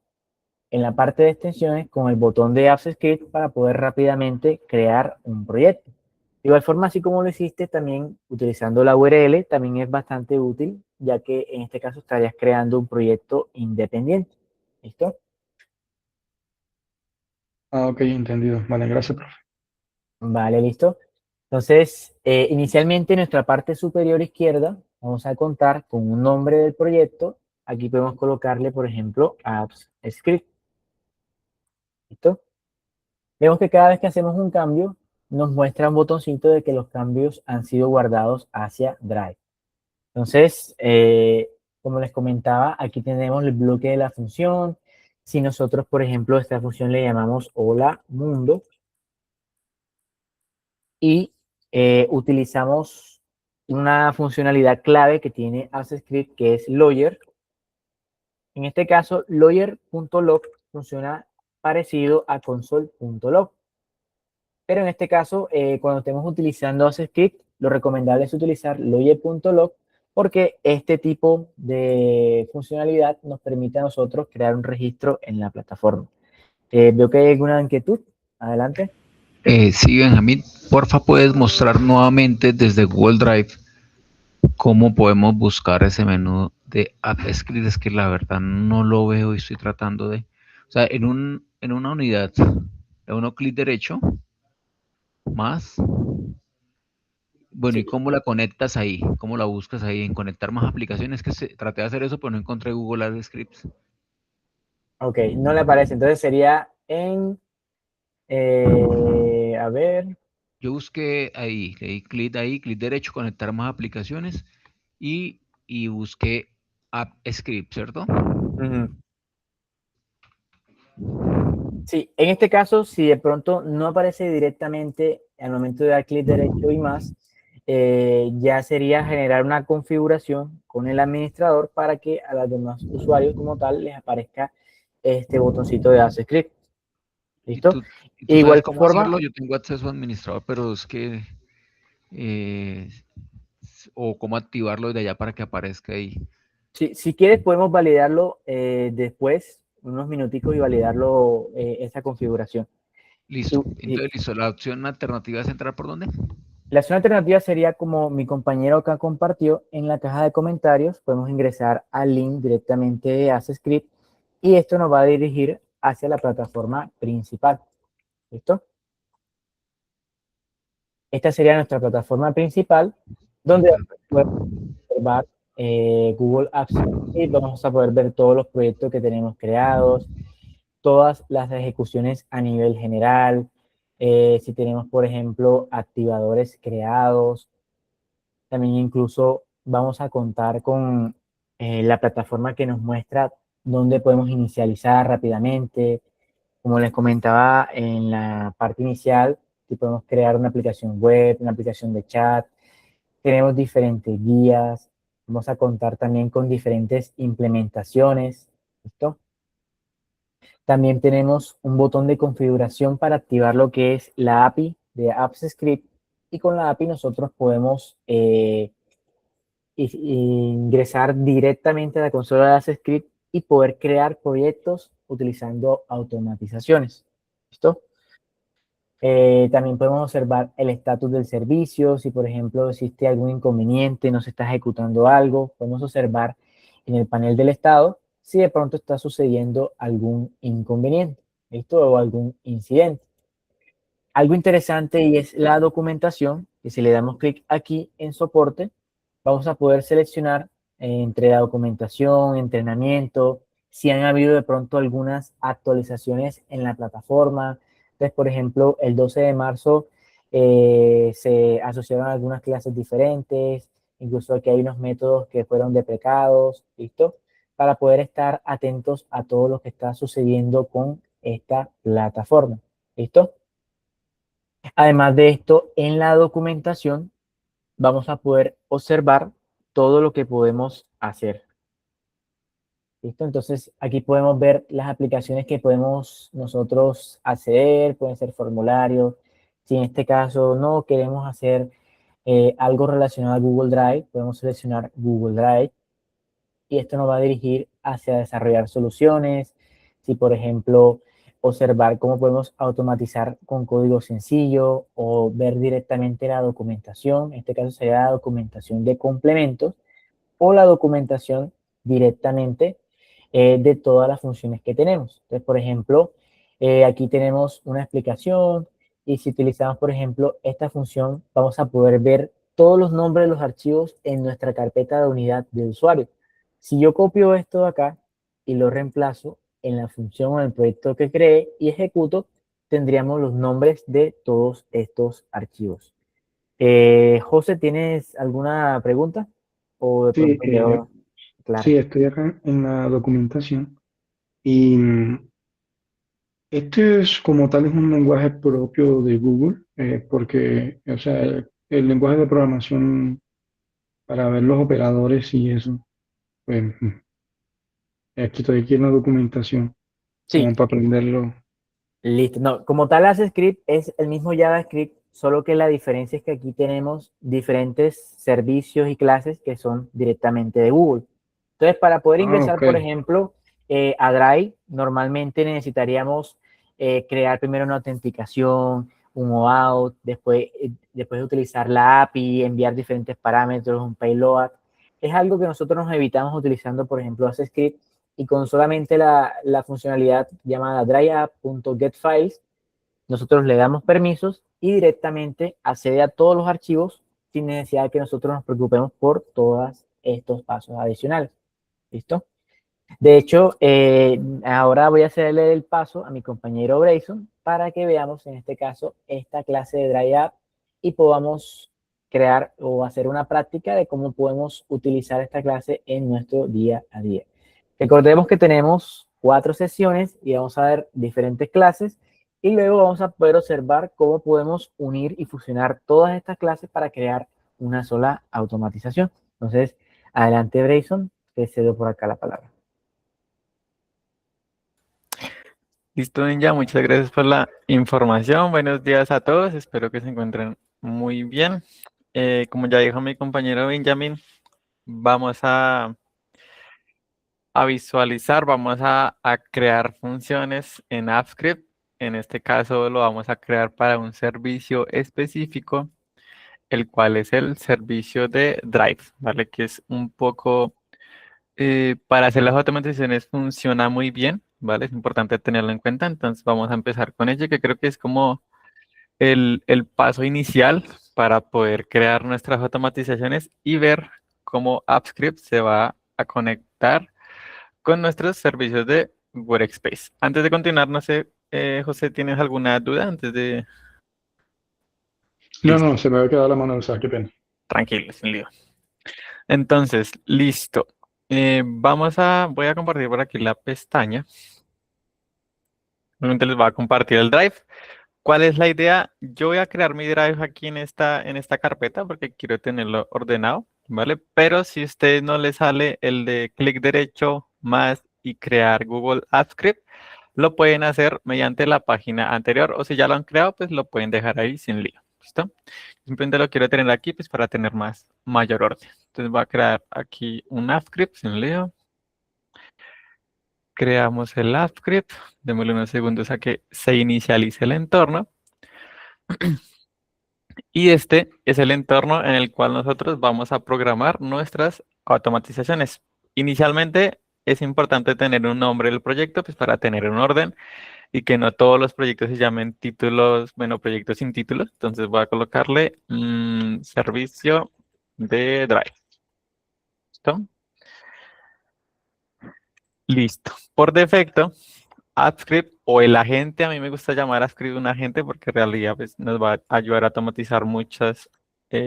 en la parte de extensiones con el botón de Apps Script para poder rápidamente crear un proyecto. De igual forma, así como lo hiciste, también utilizando la URL, también es bastante útil, ya que en este caso estarías creando un proyecto independiente. ¿Listo? Ah, ok, entendido. Vale, gracias, profe. Vale, listo. Entonces, inicialmente en nuestra parte superior izquierda, vamos a contar con un nombre del proyecto. Aquí podemos colocarle, por ejemplo, Apps Script. ¿Listo? Vemos que cada vez que hacemos un cambio, nos muestra un botoncito de que los cambios han sido guardados hacia Drive. Entonces, como les comentaba, aquí tenemos el bloque de la función. Si nosotros, por ejemplo, a esta función le llamamos hola mundo y utilizamos una funcionalidad clave que tiene AppScript, que es lawyer. En este caso, lawyer.log funciona parecido a console.log. Pero en este caso, cuando estemos utilizando AppScript, lo recomendable es utilizar lawyer.log porque este tipo de funcionalidad nos permite a nosotros crear un registro en la plataforma. Veo que hay alguna inquietud. Adelante. Sí, Benjamín, porfa, puedes mostrar nuevamente desde Google Drive cómo podemos buscar ese menú de AppScript. Es que la verdad no lo veo y estoy tratando de. O sea, en una unidad, le uno clic derecho, más. Bueno, ¿y Sí, cómo la conectas ahí? ¿Cómo la buscas ahí en conectar más aplicaciones? Traté de hacer eso, pero no encontré Google Ads Scripts. ok, no le aparece. Entonces sería en, a ver, Yo busqué ahí, le di clic ahí, clic derecho, conectar más aplicaciones y busqué App Script, ¿cierto? ujú. Sí, en este caso, si de pronto no aparece directamente al momento de dar clic derecho y más, ya sería generar una configuración con el administrador para que a los demás usuarios como tal les aparezca este botoncito de Add Script. ¿Y ¿Listo? tú, y De tú sabes igual cómo forma, hacerlo? Yo tengo acceso a administrador, pero es que... eh, o cómo activarlo desde allá para que aparezca ahí. si quieres podemos validarlo después, unos minuticos y validarlo esta configuración. Listo. Y Entonces, listo. La opción alternativa es entrar por dónde? la opción alternativa sería como mi compañero acá compartió en la caja de comentarios. Podemos ingresar al link directamente de AppScript y esto nos va a dirigir hacia la plataforma principal. ¿Listo? Esta sería nuestra plataforma principal donde podemos observar Google Apps y vamos a poder ver todos los proyectos que tenemos creados, todas las ejecuciones a nivel general, si tenemos, por ejemplo, activadores creados. También incluso vamos a contar con la plataforma que nos muestra dónde podemos inicializar rápidamente. Como les comentaba en la parte inicial, si podemos crear una aplicación web, una aplicación de chat. Tenemos diferentes guías. Vamos a contar también con diferentes implementaciones. ¿Listo? También tenemos un botón de configuración para activar lo que es la API de AppScript. Y con la API nosotros podemos ingresar directamente a la consola de AppScript y poder crear proyectos utilizando automatizaciones. ¿Listo? También podemos observar el estatus del servicio, si por ejemplo existe algún inconveniente, no se está ejecutando algo, podemos observar en el panel del estado si de pronto está sucediendo algún inconveniente, ¿listo? O algún incidente. Algo interesante y es la documentación, que si le damos clic aquí en soporte, vamos a poder seleccionar entre la documentación, entrenamiento, si han habido de pronto algunas actualizaciones en la plataforma. Entonces, por ejemplo, el 12 de marzo se asociaron algunas clases diferentes, incluso aquí hay unos métodos que fueron deprecados, ¿listo? Para poder estar atentos a todo lo que está sucediendo con esta plataforma, ¿listo? Además de esto, en la documentación vamos a poder observar todo lo que podemos hacer. ¿Listo? Entonces, aquí podemos ver las aplicaciones que podemos nosotros acceder, pueden ser formularios. Si en este caso no queremos hacer algo relacionado a Google Drive, podemos seleccionar Google Drive y esto nos va a dirigir hacia desarrollar soluciones. Si, por ejemplo, observar cómo podemos automatizar con código sencillo o ver directamente la documentación, en este caso sería la documentación de complementos o la documentación directamente de todas las funciones que tenemos. Entonces, por ejemplo, aquí tenemos una explicación y si utilizamos, por ejemplo, esta función, vamos a poder ver todos los nombres de los archivos en nuestra carpeta de unidad de usuario. Si yo copio esto de acá y lo reemplazo en la función o en el proyecto que creé y ejecuto, tendríamos los nombres de todos estos archivos. José, ¿tienes alguna pregunta? ¿O de Sí, pronto quedó claro? sí, estoy acá en la documentación y este es como tal es un lenguaje propio de Google, porque, o sea, el lenguaje de programación para ver los operadores y eso, pues aquí estoy aquí en la documentación, Sí, como para aprenderlo. listo. No, como tal, script es el mismo JavaScript, solo que la diferencia es que aquí tenemos diferentes servicios y clases que son directamente de Google. Entonces, para poder Ah, ingresar, ok. por ejemplo, a Drive, normalmente necesitaríamos crear primero una autenticación, un OAuth, después de utilizar la API, enviar diferentes parámetros, un payload. Es algo que nosotros nos evitamos utilizando, por ejemplo, script y con solamente la funcionalidad llamada dryapp.getFiles, nosotros le damos permisos y directamente accede a todos los archivos sin necesidad de que nosotros nos preocupemos por todos estos pasos adicionales. ¿Listo? De hecho, ahora voy a hacerle el paso a mi compañero Brayson para que veamos en este caso esta clase de dry app y podamos crear o hacer una práctica de cómo podemos utilizar esta clase en nuestro día a día. Recordemos que tenemos 4 sesiones y vamos a ver diferentes clases y luego vamos a poder observar cómo podemos unir y fusionar todas estas clases para crear una sola automatización. Entonces, adelante Brayson, te cedo por acá la palabra. Listo, Ninja, muchas gracias por la información. Buenos días a todos, espero que se encuentren muy bien. Como ya dijo mi compañero Benjamin, vamos a visualizar, vamos a crear funciones en AppScript. En este caso lo vamos a crear para un servicio específico, el cual es el servicio de Drive, ¿vale? Que es un poco, para hacer las automatizaciones funciona muy bien, ¿vale? Es importante tenerlo en cuenta, entonces vamos a empezar con ello, que creo que es como el paso inicial para poder crear nuestras automatizaciones y ver cómo AppScript se va a conectar con nuestros servicios de Workspace. Antes de continuar, no sé, José, ¿tienes alguna duda antes de...? No, Listo, no, se me había quedado la mano alzada, qué pena. tranquilo, sin lío. Entonces, listo. Voy a compartir por aquí la pestaña. Realmente les voy a compartir el Drive. ¿Cuál es la idea? Yo voy a crear mi Drive aquí en esta carpeta porque quiero tenerlo ordenado, ¿vale? Pero si a usted no le sale el de clic derecho más y crear Google Apps Script, lo pueden hacer mediante la página anterior o si ya lo han creado, pues lo pueden dejar ahí sin lío. ¿Listo? Simplemente lo quiero tener aquí pues para tener mayor orden. Entonces voy a crear aquí un Apps Script sin lío. Creamos el Apps Script. Démosle unos segundos a que se inicialice el entorno. Y este es el entorno en el cual nosotros vamos a programar nuestras automatizaciones. Inicialmente es importante tener un nombre del proyecto, pues para tener un orden y que no todos los proyectos se llamen títulos, bueno, proyectos sin títulos. Entonces voy a colocarle servicio de Drive. ¿Listo? Listo. Por defecto, AppScript o el agente, a mí me gusta llamar AppScript un agente porque en realidad pues, nos va a ayudar a automatizar muchas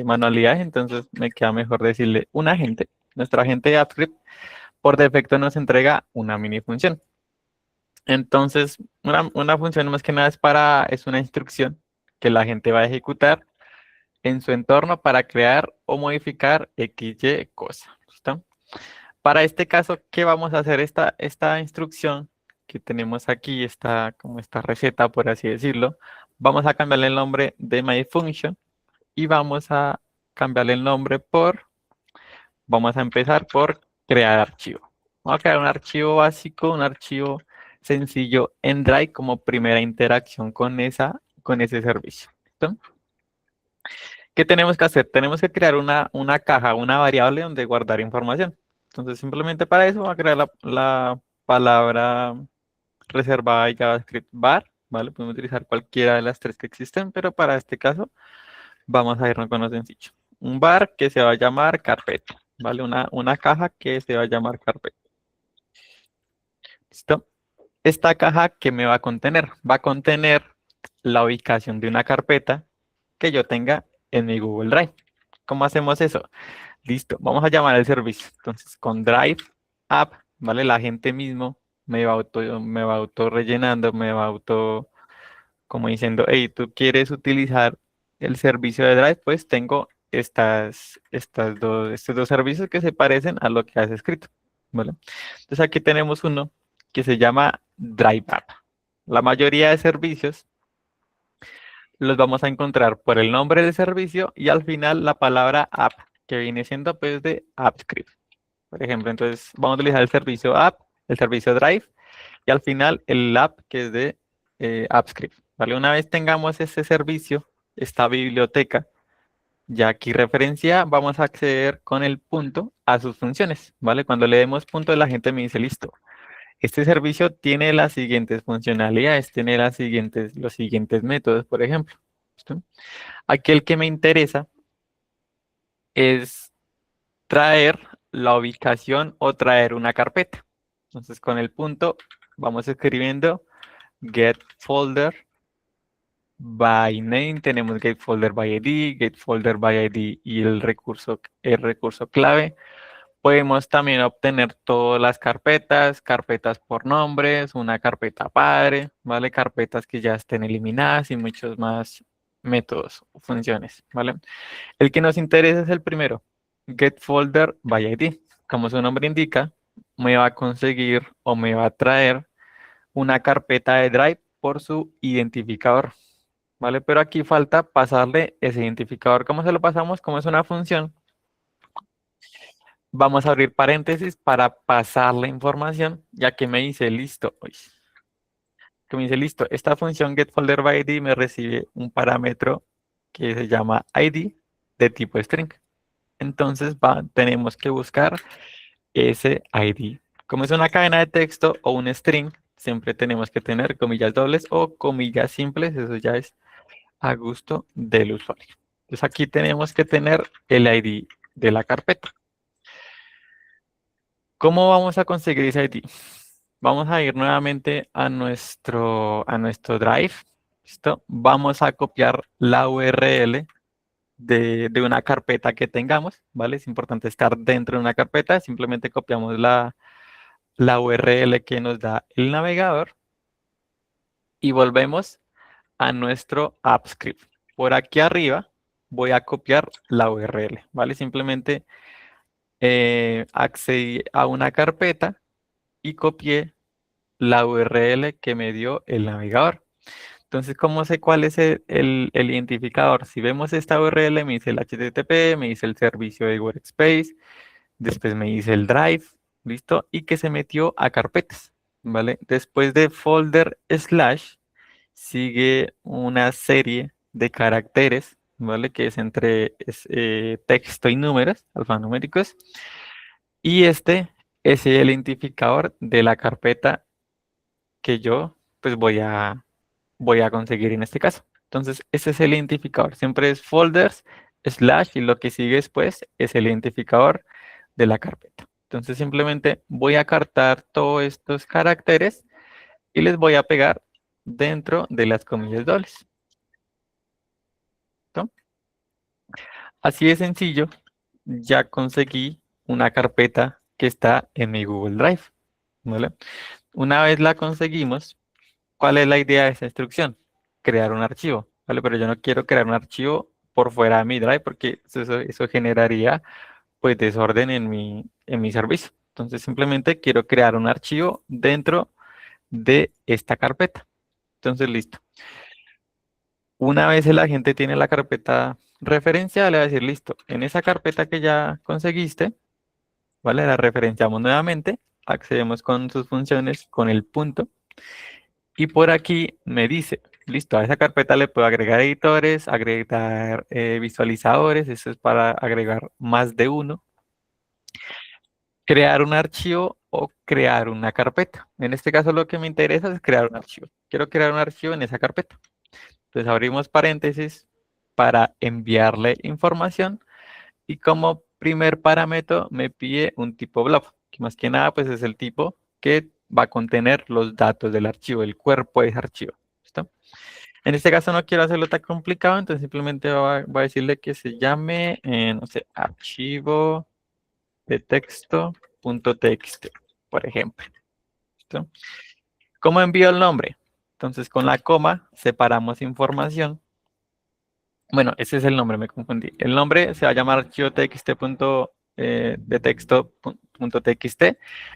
manualidades, entonces me queda mejor decirle un agente. Nuestro agente de AppScript por defecto nos entrega una mini función. Entonces, una función más que nada es una instrucción que la gente va a ejecutar en su entorno para crear o modificar XY cosa. ¿Listo? Para este caso, ¿qué vamos a hacer? Esta instrucción que tenemos aquí, como esta receta, por así decirlo, vamos a cambiarle el nombre de myFunction y vamos a cambiarle el nombre vamos a empezar por crear archivo. Vamos a crear un archivo básico, un archivo sencillo en Drive como primera interacción con ese servicio. ¿Listo? ¿Qué tenemos que hacer? Tenemos que crear una caja, una variable donde guardar información. Entonces, simplemente para eso va a crear la palabra reservada de JavaScript var, ¿vale? Podemos utilizar cualquiera de las tres que existen, pero para este caso vamos a irnos con lo sencillo. Un var que se va a llamar carpeta, ¿vale? Una caja que se va a llamar carpeta. ¿Listo? Esta caja, ¿qué me va a contener? Va a contener la ubicación de una carpeta que yo tenga en mi Google Drive. ¿Cómo hacemos eso? Listo, vamos a llamar al servicio. Entonces, con Drive App, ¿vale? La gente mismo me va auto rellenando, me va auto como diciendo, hey, tú quieres utilizar el servicio de Drive, pues tengo estos dos servicios que se parecen a lo que has escrito, ¿vale? Entonces aquí tenemos uno que se llama Drive App. La mayoría de servicios los vamos a encontrar por el nombre del servicio y al final la palabra app, que viene siendo pues de AppScript. Por ejemplo, entonces vamos a utilizar el servicio app, el servicio Drive y al final el app que es de AppScript. ¿Vale? Una vez tengamos este servicio, esta biblioteca, ya aquí referencia, vamos a acceder con el punto a sus funciones. ¿Vale? Cuando le demos punto, la gente me dice, listo, este servicio tiene las siguientes funcionalidades, tiene los siguientes métodos, por ejemplo. ¿Listo? Aquí el que me interesa es traer la ubicación o traer una carpeta. Entonces, con el punto vamos escribiendo get folder by name, tenemos get folder by ID, get folder by ID y el recurso clave. Podemos también obtener todas las carpetas, carpetas por nombres, una carpeta padre, ¿vale? Carpetas que ya estén eliminadas y muchos más métodos o funciones, ¿vale? El que nos interesa es el primero, get folder by ID. Como su nombre indica, me va a conseguir o me va a traer una carpeta de Drive por su identificador, ¿vale? Pero aquí falta pasarle ese identificador. ¿Cómo se lo pasamos? Como es una función, vamos a abrir paréntesis para pasar la información, ya que me dice listo. Que me dice listo, esta función getFolderById me recibe un parámetro que se llama ID de tipo string. Entonces tenemos que buscar ese ID. Como es una cadena de texto o un string, siempre tenemos que tener comillas dobles o comillas simples. Eso ya es a gusto del usuario. Entonces aquí tenemos que tener el ID de la carpeta. ¿Cómo vamos a conseguir ese ID? Vamos a ir nuevamente a nuestro Drive. ¿Listo? Vamos a copiar la URL de una carpeta que tengamos, ¿vale? Es importante estar dentro de una carpeta. Simplemente copiamos la URL que nos da el navegador y volvemos a nuestro AppScript. Por aquí arriba voy a copiar la URL, ¿vale? Simplemente accedí a una carpeta y copié la URL que me dio el navegador. Entonces, ¿cómo sé cuál es el identificador? Si vemos esta URL, me dice el HTTP, me dice el servicio de Workspace, después me dice el Drive, ¿listo? Y que se metió a carpetas, ¿vale? Después de folder slash, sigue una serie de caracteres, ¿vale? Que es entre texto y números, alfanuméricos. Y este es el identificador de la carpeta que yo pues voy a conseguir en este caso. Entonces, ese es el identificador. Siempre es folders, slash, y lo que sigue después es el identificador de la carpeta. Entonces, simplemente voy a cartar todos estos caracteres y les voy a pegar dentro de las comillas dobles. ¿Listo? Así de sencillo, ya conseguí una carpeta que está en mi Google Drive. ¿Vale? Una vez la conseguimos, ¿cuál es la idea de esta instrucción? Crear un archivo, ¿vale? Pero yo no quiero crear un archivo por fuera de mi Drive porque eso generaría pues desorden en mi servicio. Entonces simplemente quiero crear un archivo dentro de esta carpeta. Entonces listo. Una vez el agente tiene la carpeta referenciada, le va a decir listo. En esa carpeta que ya conseguiste, ¿vale? La referenciamos nuevamente, accedemos con sus funciones, con el punto. Y por aquí me dice, listo, a esa carpeta le puedo agregar editores, agregar visualizadores, eso es para agregar más de uno. Crear un archivo o crear una carpeta. En este caso lo que me interesa es crear un archivo. Quiero crear un archivo en esa carpeta. Entonces abrimos paréntesis para enviarle información y como primer parámetro me pide un tipo blob, que más que nada pues es el tipo que va a contener los datos del archivo, el cuerpo de ese archivo. ¿Listo? En este caso no quiero hacerlo tan complicado, entonces simplemente voy a decirle que se llame, no sé, archivo de texto.txt, por ejemplo. ¿Listo? ¿Cómo envío el nombre? Entonces con la coma separamos información. Bueno, ese es el nombre, me confundí. El nombre se va a llamar archivo de texto.txt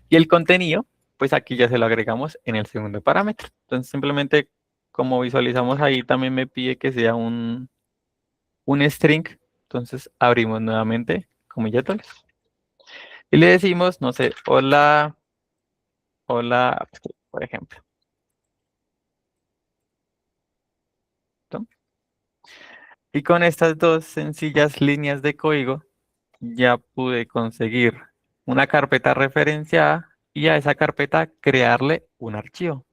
y el contenido, pues aquí ya se lo agregamos en el segundo parámetro. Entonces simplemente como visualizamos ahí también me pide que sea un string. Entonces abrimos nuevamente comilletos y le decimos, no sé, hola, hola, por ejemplo. ¿Listo? Y con estas dos sencillas líneas de código ya pude conseguir una carpeta referenciada y a esa carpeta crearle un archivo.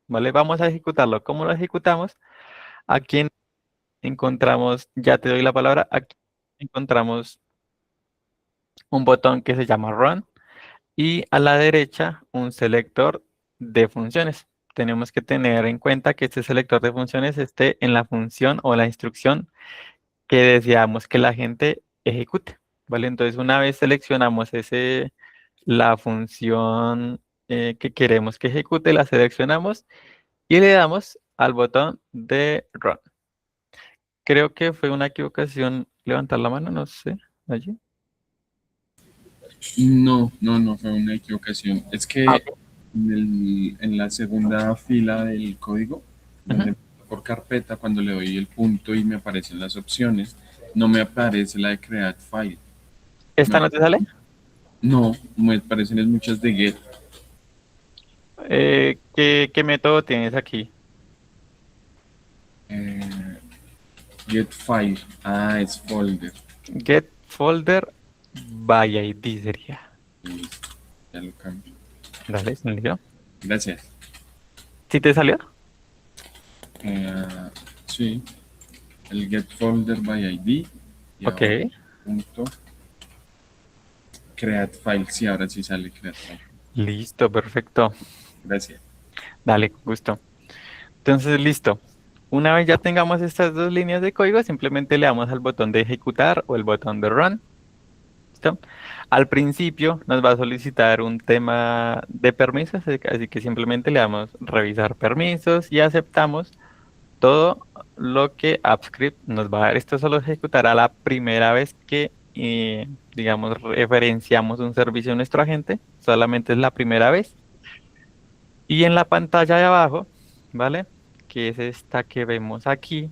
¿Vale? Vamos a ejecutarlo. ¿Cómo lo ejecutamos? Aquí encontramos, ya te doy la palabra, aquí encontramos un botón que se llama Run y a la derecha un selector de funciones. Tenemos que tener en cuenta que este selector de funciones esté en la función o la instrucción que deseamos que la gente ejecute, ¿vale? Entonces, una vez seleccionamos la función que queremos que ejecute, la seleccionamos y le damos al botón de Run. Creo que fue una equivocación levantar la mano, no sé, allí. No, no fue una equivocación. Es que Ah, en la segunda fila del código, donde por carpeta, cuando le doy el punto y me aparecen las opciones, no me aparece la de create file. ¿Esta no te sale? No, me aparecen es muchas de get. ¿Qué método tienes aquí? Get file. Ah, es folder. Get folder by ID sería. Listo, ya lo cambio. Dale, ¿se entendió? Gracias. ¿Sí te salió? Sí, el get folder by ID. Y Ok, ahora punto create file. Sí, ahora sí sale create file. listo, perfecto. Gracias. Dale, gusto. Entonces, listo. Una vez ya tengamos estas dos líneas de código, simplemente le damos al botón de ejecutar o el botón de run. ¿Listo? Al principio nos va a solicitar un tema de permisos, así que simplemente le damos revisar permisos y aceptamos todo lo que AppScript nos va a dar. Esto solo ejecutará la primera vez que, digamos, referenciamos un servicio a nuestro agente. Solamente es la primera vez. Y en la pantalla de abajo, ¿vale? Que es esta que vemos aquí,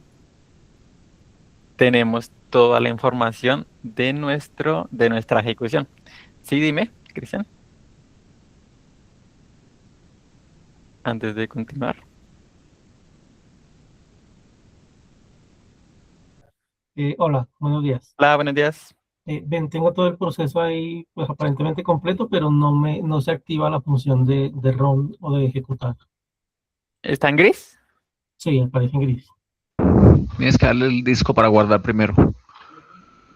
tenemos toda la información de nuestra ejecución. Sí, dime, Cristian, antes de continuar. Hola, buenos días. Hola, buenos días. Ven, tengo todo el proceso ahí, pues aparentemente completo, pero no se activa la función de run o de ejecutar. ¿Está en gris? Sí, aparece en gris. Tienes que darle el disco para guardar primero.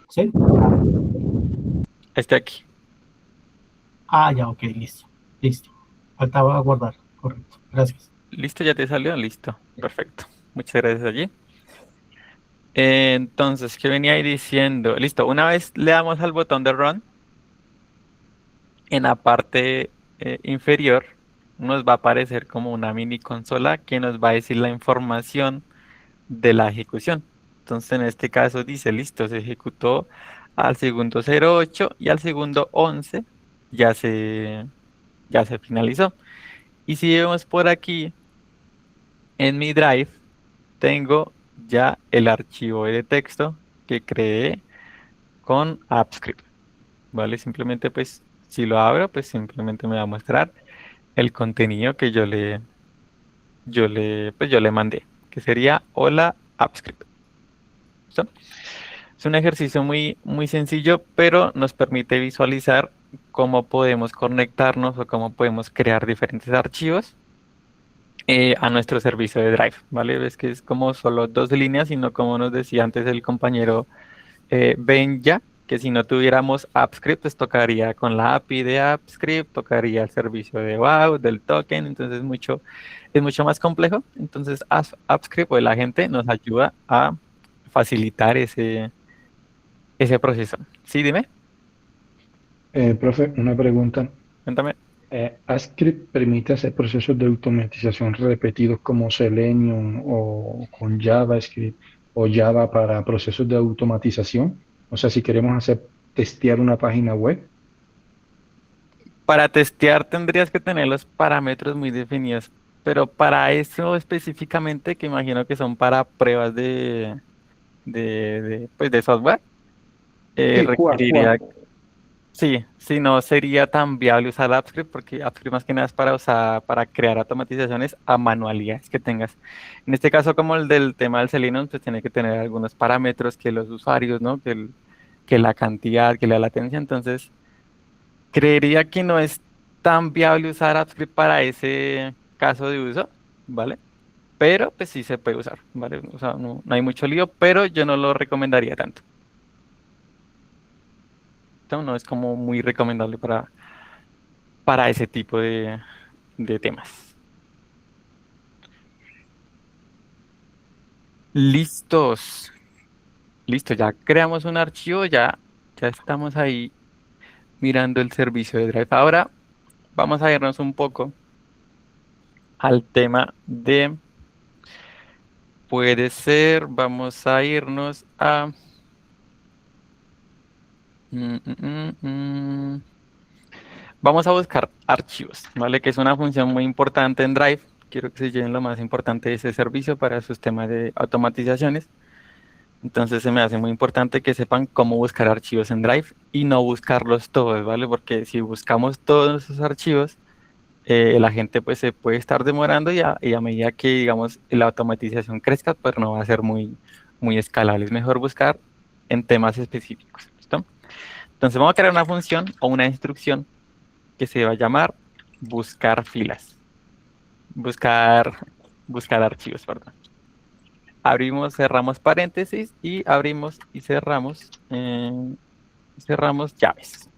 ¿Sí? Está aquí. Ah, ya, ok, listo. Listo. Faltaba guardar. Correcto. Gracias. ¿Listo? ¿Ya te salió? Listo. Perfecto. Muchas gracias allí. Entonces, ¿qué venía ahí diciendo? Listo. Una vez le damos al botón de Run, en la parte inferior nos va a aparecer como una mini consola que nos va a decir la información de la ejecución. Entonces, en este caso dice, listo, se ejecutó al segundo 08 y al segundo 11 ya se finalizó. Y si vemos por aquí, en mi Drive, tengo ya el archivo de texto que creé con AppScript, ¿vale? Simplemente, pues, si lo abro, pues simplemente me va a mostrar el contenido que yo le mandé, que sería hola AppScript. ¿Listo? Es un ejercicio muy, muy sencillo, pero nos permite visualizar cómo podemos conectarnos o cómo podemos crear diferentes archivos a nuestro servicio de Drive, ¿vale? Ves que es como solo dos líneas, sino como nos decía antes el compañero Benja, que si no tuviéramos AppScript, pues tocaría con la API de AppScript, tocaría el servicio de WAU, del token, entonces es mucho más complejo. Entonces AppScript o el agente nos ayuda a facilitar ese proceso. Sí, dime, Profe, una pregunta. cuéntame. ¿AppScript permite hacer procesos de automatización repetidos como Selenium o con JavaScript o Java para procesos de automatización? O sea, si queremos testear una página web. Para testear tendrías que tener los parámetros muy definidos, pero para eso específicamente, que imagino que son para pruebas pues de software, Sí, requeriría, sí, si no sería tan viable usar AppScript, porque AppScript más que nada es para usar, para crear automatizaciones a manualidades que tengas. En este caso, como el del tema del Selenium, pues tiene que tener algunos parámetros que los usuarios, ¿no? Que la cantidad, que la latencia, entonces creería que no es tan viable usar AppScript para ese caso de uso, ¿vale? Pero pues sí se puede usar, ¿vale? O sea, no hay mucho lío, pero yo no lo recomendaría tanto. No es como muy recomendable para ese tipo de temas. Listos. Listo, ya creamos un archivo, ya estamos ahí mirando el servicio de Drive. Ahora vamos a irnos un poco al tema de, puede ser, vamos a irnos a... mm, mm, mm, mm. Vamos a buscar archivos, ¿vale? Que es una función muy importante en Drive. Quiero que se lleven lo más importante de ese servicio para sus temas de automatizaciones. Entonces se me hace muy importante que sepan cómo buscar archivos en Drive y no buscarlos todos, ¿vale? Porque si buscamos todos esos archivos, la gente pues se puede estar demorando y a medida que, digamos, la automatización crezca, pues no va a ser muy escalable. Es mejor buscar en temas específicos, ¿listo? Entonces vamos a crear una función o una instrucción que se va a llamar buscar filas, buscar archivos, perdón. Abrimos, cerramos paréntesis y abrimos y cerramos llaves.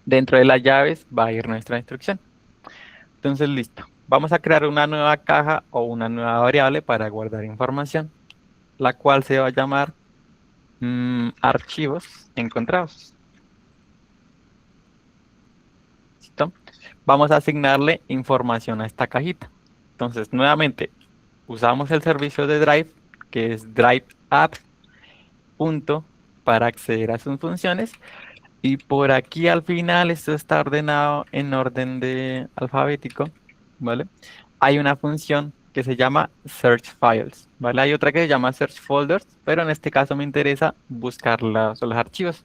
Dentro de las llaves va a ir nuestra instrucción. Entonces, listo. Vamos a crear una nueva caja o una nueva variable para guardar información, la cual se va a llamar archivos encontrados. ¿Listo? Vamos a asignarle información a esta cajita. Entonces, nuevamente, usamos el servicio de Drive, que es Drive App, para acceder a sus funciones. Y por aquí al final, esto está ordenado en orden de alfabético, ¿vale? Hay una función que se llama Search Files, ¿vale? Hay otra que se llama Search Folders, pero en este caso me interesa buscar los archivos.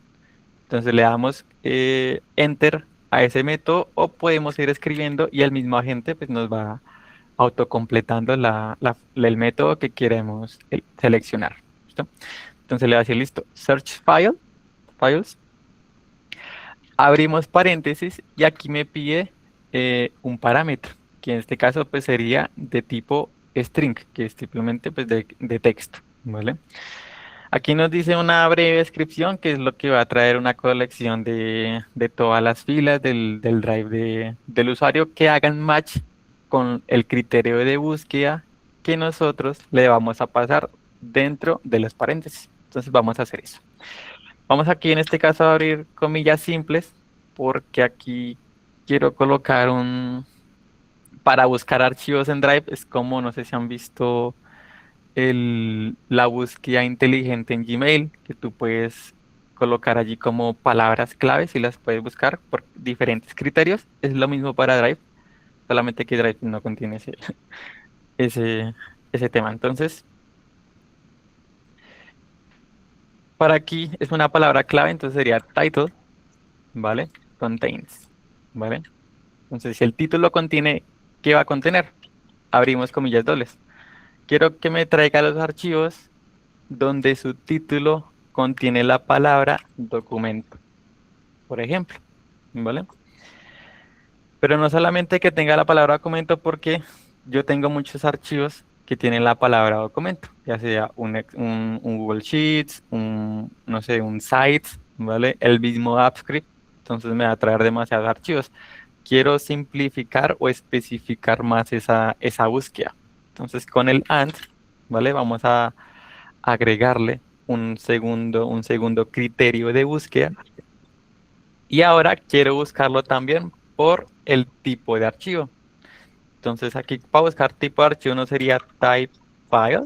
Entonces le damos Enter a ese método o podemos ir escribiendo y el mismo agente pues, nos va autocompletando el método que queremos seleccionar. ¿Listo? Entonces le voy a decir, listo, Search Files, abrimos paréntesis y aquí me pide un parámetro, que en este caso pues sería de tipo string, que es simplemente pues de texto, ¿vale? Aquí nos dice una breve descripción, que es lo que va a traer una colección de todas las filas del drive del usuario que hagan match con el criterio de búsqueda que nosotros le vamos a pasar dentro de los paréntesis. Entonces vamos a hacer eso. Vamos aquí en este caso a abrir comillas simples, porque aquí quiero colocar para buscar archivos en Drive, es como, no sé si han visto la búsqueda inteligente en Gmail, que tú puedes colocar allí como palabras claves y las puedes buscar por diferentes criterios. Es lo mismo para Drive, solamente que Drive no contiene ese, ese tema. Entonces, para aquí es una palabra clave, entonces sería title, ¿vale? Contains, ¿vale? Entonces, si el título contiene, ¿qué va a contener? Abrimos comillas dobles. Quiero que me traiga los archivos donde su título contiene la palabra documento, por ejemplo, ¿vale? Pero no solamente que tenga la palabra documento, porque yo tengo muchos archivos que tienen la palabra documento, ya sea un Google Sheets, no sé, un Sites, ¿vale? El mismo AppScript, entonces me va a traer demasiados archivos. Quiero simplificar o especificar más esa búsqueda. Entonces con el AND, ¿vale? Vamos a agregarle un segundo criterio de búsqueda. Y ahora quiero buscarlo también por el tipo de archivo. Entonces aquí para buscar tipo de archivo no sería type file,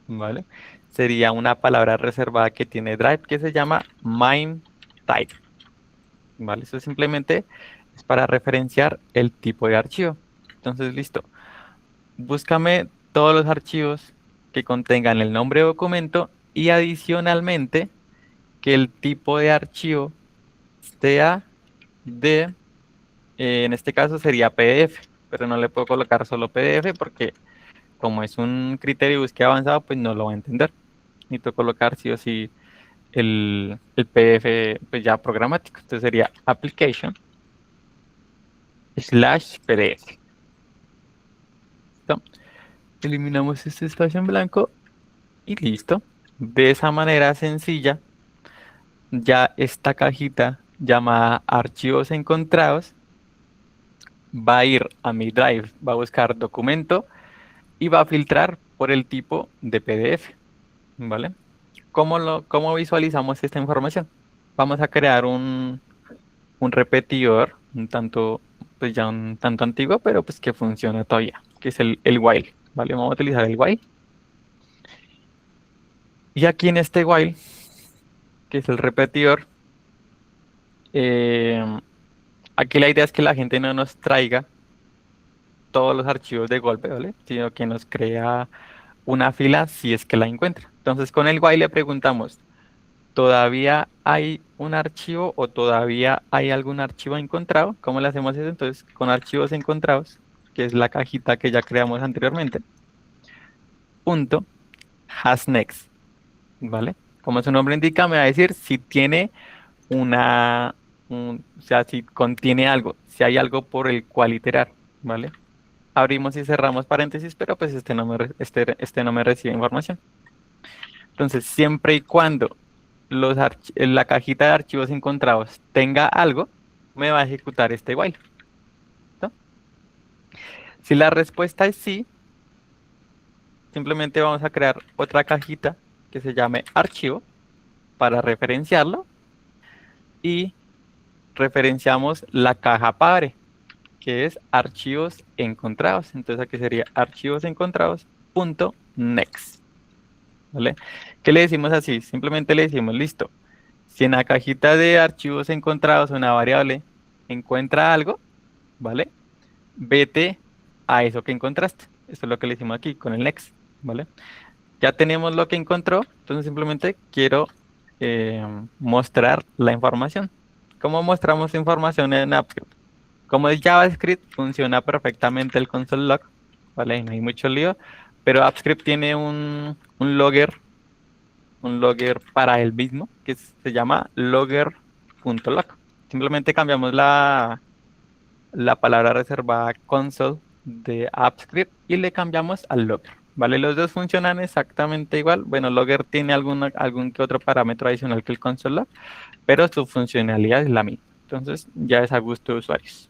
¿vale? Sería una palabra reservada que tiene Drive que se llama main type, ¿vale? Eso simplemente es para referenciar el tipo de archivo. Entonces, listo. Búscame todos los archivos que contengan el nombre de documento y adicionalmente que el tipo de archivo sea de, en este caso sería PDF, pero no le puedo colocar solo PDF porque como es un criterio de búsqueda avanzado, pues no lo va a entender. Necesito colocar sí o sí el PDF pues ya programático. Entonces sería application/PDF. ¿Listo? Eliminamos este espacio en blanco y listo. De esa manera sencilla, ya esta cajita llamada archivos encontrados va a ir a mi Drive, va a buscar documento y va a filtrar por el tipo de PDF, ¿vale? ¿Cómo visualizamos esta información? Vamos a crear un repetidor, pues ya un tanto antiguo, pero pues que funciona todavía, que es el while, ¿vale? Vamos a utilizar el while. Y aquí en este while, que es el repetidor, aquí la idea es que la gente no nos traiga todos los archivos de golpe, ¿vale? Sino que nos crea una fila si es que la encuentra. Entonces con el while le preguntamos, ¿todavía hay un archivo o todavía hay algún archivo encontrado? ¿Cómo le hacemos eso? Entonces con archivos encontrados, que es la cajita que ya creamos anteriormente, punto hasNext, ¿vale? Como su nombre indica, me va a decir si tiene o sea, si contiene algo, si hay algo por el cual iterar, ¿vale? Abrimos y cerramos paréntesis, pero pues este no me recibe información. Entonces, siempre y cuando la cajita de archivos encontrados tenga algo, me va a ejecutar este while. ¿Listo? Si la respuesta es sí, simplemente vamos a crear otra cajita que se llame archivo para referenciarlo y referenciamos la caja padre, que es archivos encontrados. Entonces aquí sería archivos encontrados.next. ¿Vale? ¿Qué le decimos así? Simplemente le decimos, listo. Si en la cajita de archivos encontrados una variable encuentra algo, ¿vale? Vete a eso que encontraste. Eso es lo que le decimos aquí con el next, ¿vale? Ya tenemos lo que encontró, entonces simplemente quiero mostrar la información. ¿Cómo mostramos información en AppScript? Como es JavaScript, funciona perfectamente el console log, ¿vale? No hay mucho lío, pero AppScript tiene un logger para el mismo, que se llama logger.log. Simplemente cambiamos la palabra reservada console de AppScript y le cambiamos al logger, ¿vale? Los dos funcionan exactamente igual. Bueno, logger tiene algún que otro parámetro adicional que el console log, pero su funcionalidad es la misma. Entonces ya es a gusto de usuarios.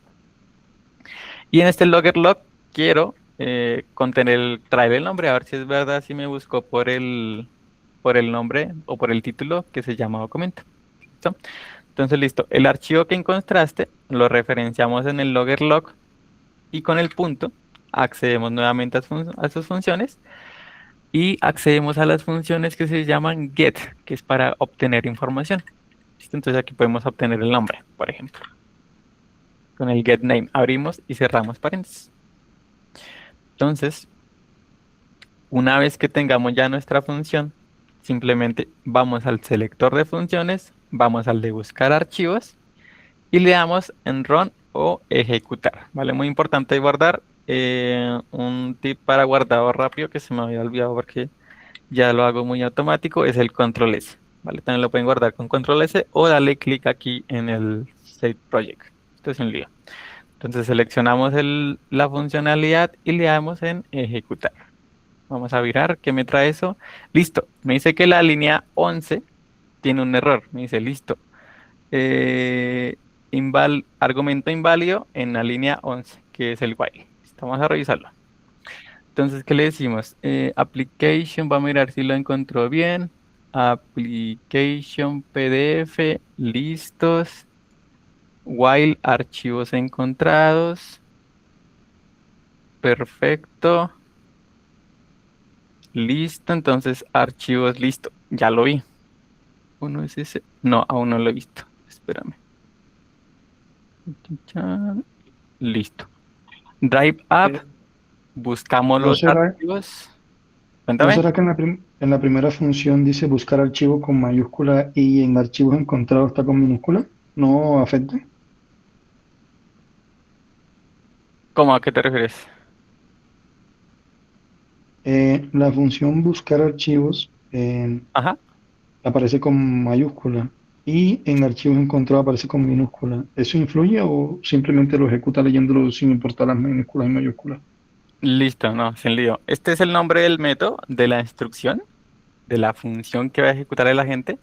Y en este logger log quiero traer el nombre, a ver si es verdad, si me busco por el nombre o por el título que se llama documento. ¿Listo? Entonces, listo. El archivo que encontraste lo referenciamos en el logger log y con el punto accedemos nuevamente a sus funciones y accedemos a las funciones que se llaman get, que es para obtener información. ¿Listo? Entonces aquí podemos obtener el nombre, por ejemplo. Con el getName abrimos y cerramos paréntesis. Entonces, una vez que tengamos ya nuestra función, simplemente vamos al selector de funciones, vamos al de buscar archivos y le damos en run o ejecutar, ¿vale? Muy importante guardar. Un tip para guardado rápido que se me había olvidado porque ya lo hago muy automático es el control S, ¿vale? También lo pueden guardar con control S o darle clic aquí en el Save Project. Esto es un lío. Entonces seleccionamos la funcionalidad y le damos en ejecutar. Vamos a virar, ¿qué me trae eso? Listo, me dice que la línea 11 tiene un error. Me dice, listo. Argumento inválido en la línea 11, que es el while. Vamos a revisarlo. Entonces, ¿qué le decimos? Application, va a mirar si lo encontró bien. Application PDF, listos. While, archivos encontrados. Perfecto. Listo, entonces archivos, listo. Ya lo vi. ¿Uno es ese? No, aún no lo he visto. Espérame. Listo. Drive App. Buscamos ¿No los será, archivos. ¿no Cuéntame. será que en la primera función dice buscar archivo con mayúscula y en archivos encontrados está con minúscula? ¿No afecta? ¿Cómo a qué te refieres? La función buscar archivos Ajá. aparece con mayúscula y en archivos encontrados aparece con minúscula. ¿Eso influye o simplemente lo ejecuta leyéndolo sin importar las minúsculas y mayúsculas? Listo, no, sin lío. Este es el nombre del método, de la instrucción, de la función que va a ejecutar el agente.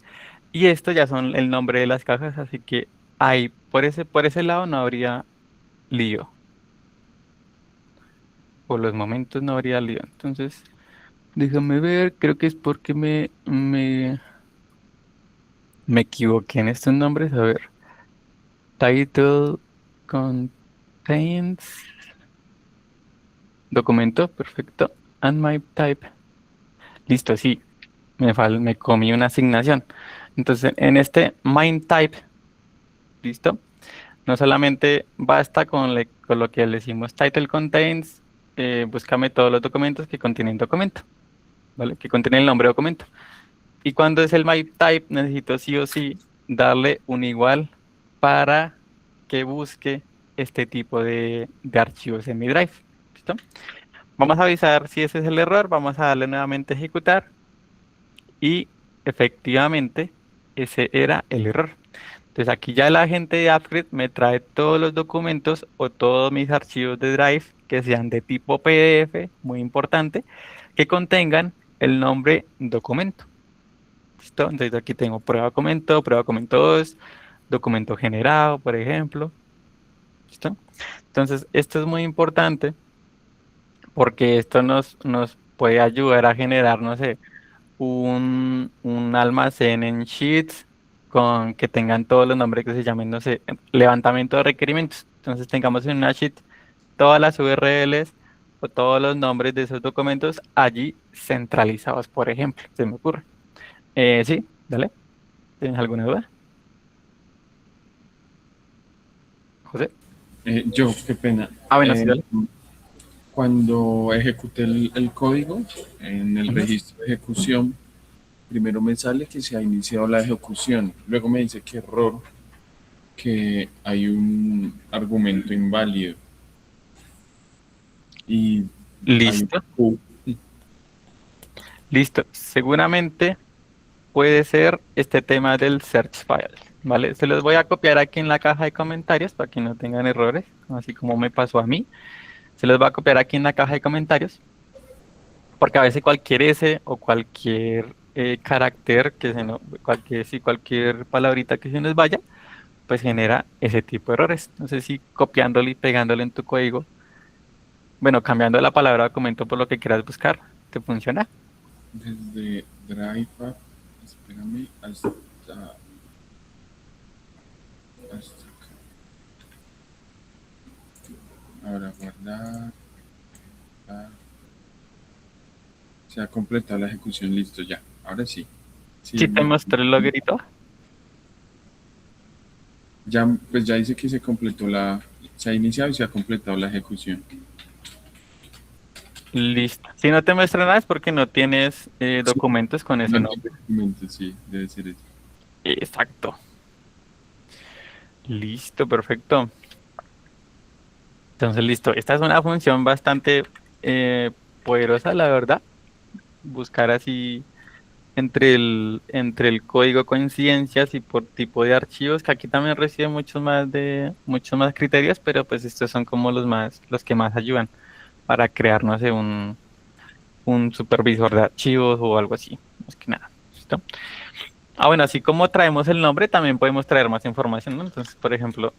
Y esto ya son el nombre de las cajas, así que ahí, por ese lado no habría lío. Por los momentos no habría lío. Entonces, déjame ver, creo que es porque me equivoqué en estos nombres. A ver, title contains documento, perfecto. And my type. Listo, sí, me comí una asignación. Entonces, en este main type, listo. No solamente basta con lo que le decimos title contains, búscame todos los documentos que contienen documento, ¿vale? Que contienen el nombre de documento. Y cuando es el my type, necesito sí o sí darle un igual para que busque este tipo de archivos en mi drive. ¿Listo? Vamos a avisar si ese es el error, vamos a darle nuevamente a ejecutar y efectivamente ese era el error. Entonces aquí ya el agente de AppScript me trae todos los documentos o todos mis archivos de Drive que sean de tipo PDF, muy importante, que contengan el nombre documento. ¿Listo? Entonces aquí tengo prueba documento 2, documento generado, por ejemplo. ¿Listo? Entonces esto es muy importante porque esto nos puede ayudar a generar, no sé, un almacén en Sheets con que tengan todos los nombres que se llamen, no sé, levantamiento de requerimientos. Entonces tengamos en una sheet todas las URLs o todos los nombres de esos documentos allí centralizados, por ejemplo, se me ocurre. Sí, dale. ¿Tienes alguna duda? José. Qué pena. Bueno, sí, dale. Cuando ejecuté el código en el registro de ejecución, primero me sale que se ha iniciado la ejecución. Luego me dice que error, que hay un argumento inválido. Y hay Listo. Listo. Seguramente puede ser este tema del search file, ¿vale? Se los voy a copiar aquí en la caja de comentarios para que no tengan errores, así como me pasó a mí. Se los voy a copiar aquí en la caja de comentarios, porque a veces cualquier S o cualquier carácter que se no, cualquier palabrita que se nos vaya, pues genera ese tipo de errores. No sé si copiándolo y pegándolo en tu código, bueno, cambiando la palabra documento por lo que quieras buscar, ¿te funciona? Desde Drive App, espérame, hasta acá. Ahora guardar. Se ha completado la ejecución, listo ya. Ahora sí. Sí, te mostré el loguerito. Ya, pues ya dice que se ha iniciado y se ha completado la ejecución. Listo. Si no te muestra nada es porque no tienes documentos con ese No nombre. tiene documentos, sí, debe ser eso. Exacto. Listo, perfecto. Entonces, listo. Esta es una función bastante poderosa, la verdad. Buscar así entre el código coincidencias y por tipo de archivos, que aquí también recibe muchos más criterios, pero pues estos son como los que más ayudan para crear, no sé, un supervisor de archivos o algo así. Más que nada. ¿Listo? Bueno, así como traemos el nombre, también podemos traer más información, ¿no? Entonces, por ejemplo,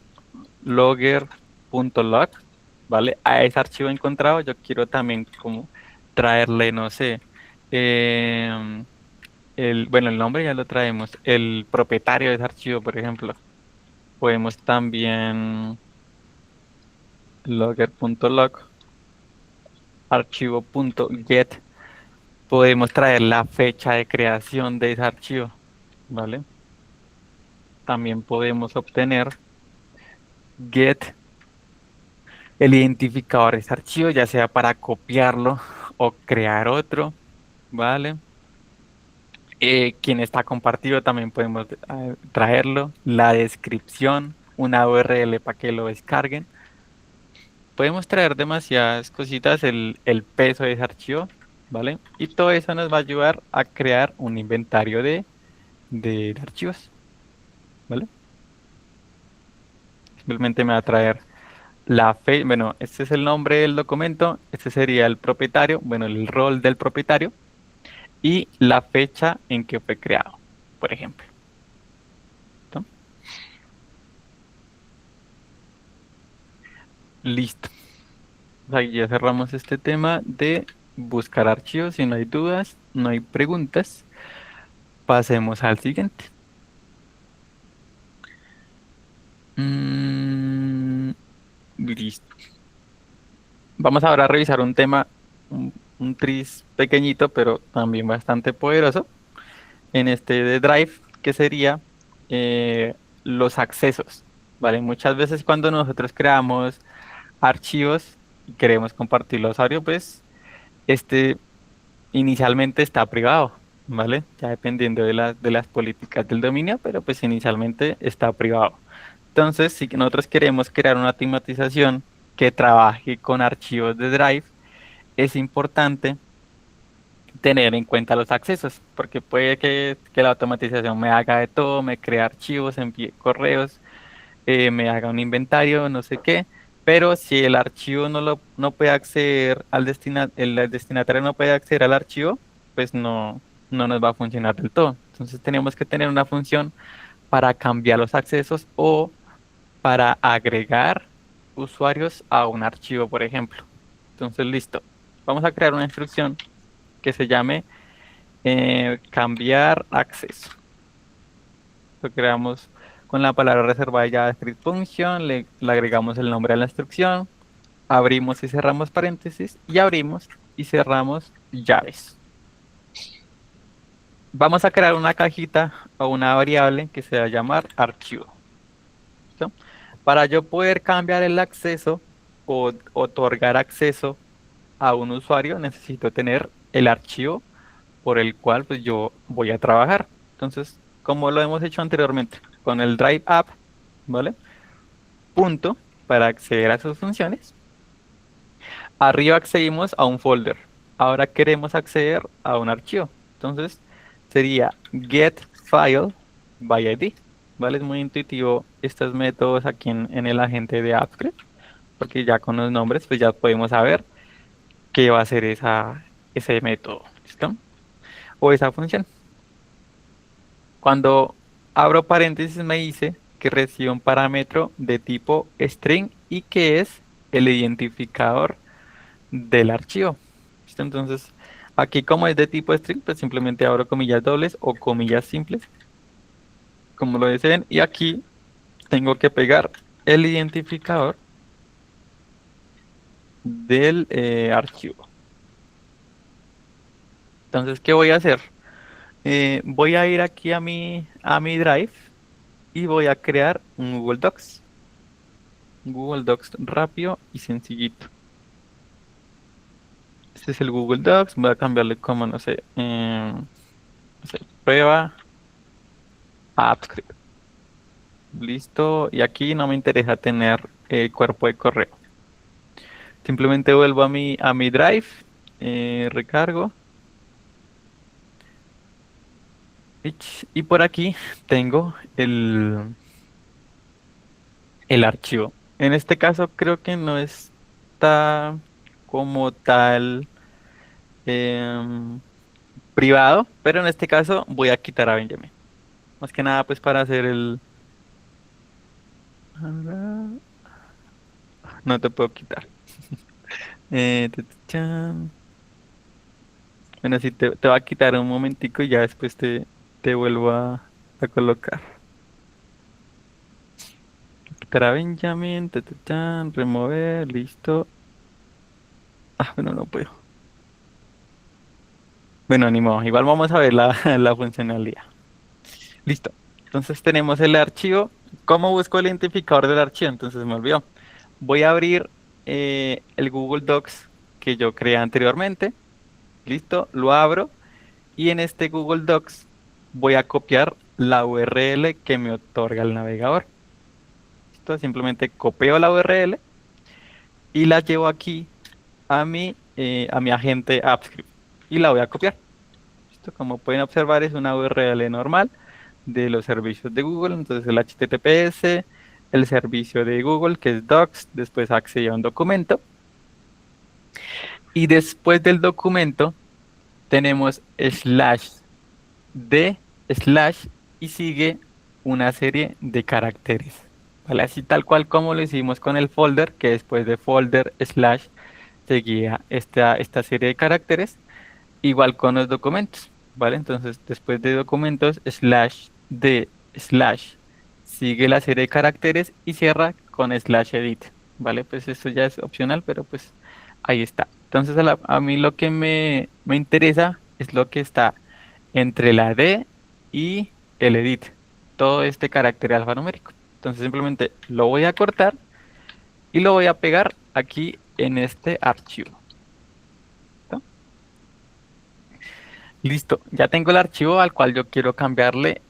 logger.log, ¿vale? A ese archivo encontrado, yo quiero también como traerle, no sé, em, bueno, el nombre ya lo traemos, el propietario de ese archivo, por ejemplo. Podemos también logger.log, archivo.get, podemos traer la fecha de creación de ese archivo, ¿vale? También podemos obtener get el identificador de ese archivo, ya sea para copiarlo o crear otro, ¿vale? Quien está compartido también podemos traerlo, la descripción, una URL para que lo descarguen. Podemos traer demasiadas cositas, el peso de ese archivo, ¿vale? Y todo eso nos va a ayudar a crear un inventario de archivos, ¿vale? Simplemente me va a traer la fe, bueno, este es el nombre del documento, este sería el propietario, bueno, el rol del propietario y la fecha en que fue creado, por ejemplo. ¿No? Listo. Ahí ya cerramos este tema de buscar archivos. Si no hay dudas, no hay preguntas, pasemos al siguiente. Mm, listo. Vamos ahora a revisar un tema, un tris pequeñito, pero también bastante poderoso, en este de Drive, que sería los accesos, ¿vale? Muchas veces cuando nosotros creamos archivos y queremos compartirlo a usuario, pues este inicialmente está privado, ¿vale? Ya dependiendo de las políticas del dominio, pero pues inicialmente está privado. Entonces, si nosotros queremos crear una automatización que trabaje con archivos de Drive, es importante tener en cuenta los accesos, porque puede que la automatización me haga de todo, me crea archivos, envíe correos, me haga un inventario, no sé qué, pero si el archivo no puede acceder el destinatario no puede acceder al archivo, pues no nos va a funcionar del todo. Entonces tenemos que tener una función para cambiar los accesos o para agregar usuarios a un archivo, por ejemplo. Entonces, listo. Vamos a crear una instrucción que se llame cambiar acceso. Lo creamos con la palabra reservada de JavaScript function, le agregamos el nombre a la instrucción, abrimos y cerramos paréntesis y abrimos y cerramos llaves. Vamos a crear una cajita o una variable que se va a llamar archivo. ¿Listo? Para yo poder cambiar el acceso o otorgar acceso a un usuario, necesito tener el archivo por el cual pues, yo voy a trabajar. Entonces, como lo hemos hecho anteriormente, con el Drive App, ¿vale? Punto para acceder a sus funciones. Arriba accedimos a un folder. Ahora queremos acceder a un archivo. Entonces, sería get file by ID. ¿Vale? Es muy intuitivo estos métodos aquí en el agente de AppScript, porque ya con los nombres pues ya podemos saber qué va a hacer ese método. ¿Listo? O esa función. Cuando abro paréntesis me dice que recibe un parámetro de tipo string y que es el identificador del archivo. ¿Listo? Entonces, aquí como es de tipo string, pues simplemente abro comillas dobles o comillas simples, como lo deseen, y aquí tengo que pegar el identificador del archivo. Entonces, ¿qué voy a hacer? Voy a ir aquí a mi Drive y voy a crear un Google Docs. Google Docs rápido y sencillito. Este es el Google Docs. Voy a cambiarle como, no sé, prueba AppScript. Listo. Y aquí no me interesa tener el cuerpo de correo. Simplemente vuelvo a mi Drive, recargo. Y por aquí tengo el archivo. En este caso creo que no está como tal em, privado, pero en este caso voy a quitar a Benjamin. Más que nada, pues para hacer el... No te puedo quitar. Chan. Bueno, sí, te va a quitar un momentico y ya después te vuelvo a colocar. Quitar a Benjamin, chan, remover, listo. Ah, bueno, no puedo. Bueno, ni modo, igual vamos a ver la, la funcionalidad. Listo. Entonces tenemos el archivo. ¿Cómo busco el identificador del archivo? Entonces me olvidó. Voy a abrir el Google Docs que yo creé anteriormente. Listo, lo abro. Y en este Google Docs voy a copiar la URL que me otorga el navegador. Listo, simplemente copio la URL y la llevo aquí a mi agente AppScript. Y la voy a copiar. Listo, como pueden observar es una URL normal de los servicios de Google. Entonces el HTTPS, el servicio de Google que es Docs, después accede a un documento. Y después del documento tenemos /d/ y sigue una serie de caracteres. ¿Vale? Así tal cual como lo hicimos con el folder, que después de folder / seguía esta serie de caracteres, igual con los documentos. ¿Vale? Entonces después de documentos /d/ sigue la serie de caracteres y cierra con /edit. ¿Vale? Pues esto ya es opcional, pero pues ahí está. Entonces a mí lo que me interesa es lo que está entre la D y el edit, todo este carácter alfanumérico. Entonces simplemente lo voy a cortar y lo voy a pegar aquí en este archivo. ¿Listo? Listo, ya tengo el archivo al cual yo quiero cambiarle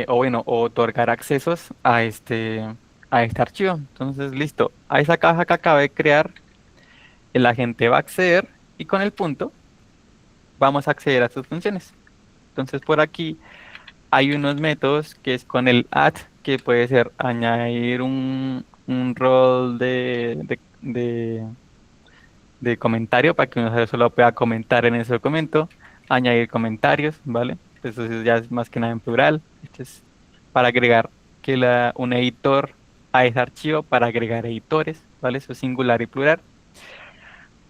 o bueno, o otorgar accesos a este archivo. Entonces, listo, a esa caja que acabé de crear, el agente va a acceder y con el punto vamos a acceder a sus funciones. Entonces, por aquí hay unos métodos que es con el add, que puede ser añadir un rol de comentario para que uno solo pueda comentar en ese documento, añadir comentarios, ¿vale? Eso sí ya es más que nada en plural. Este es para agregar un editor a ese archivo, para agregar editores, ¿vale? Eso es singular y plural.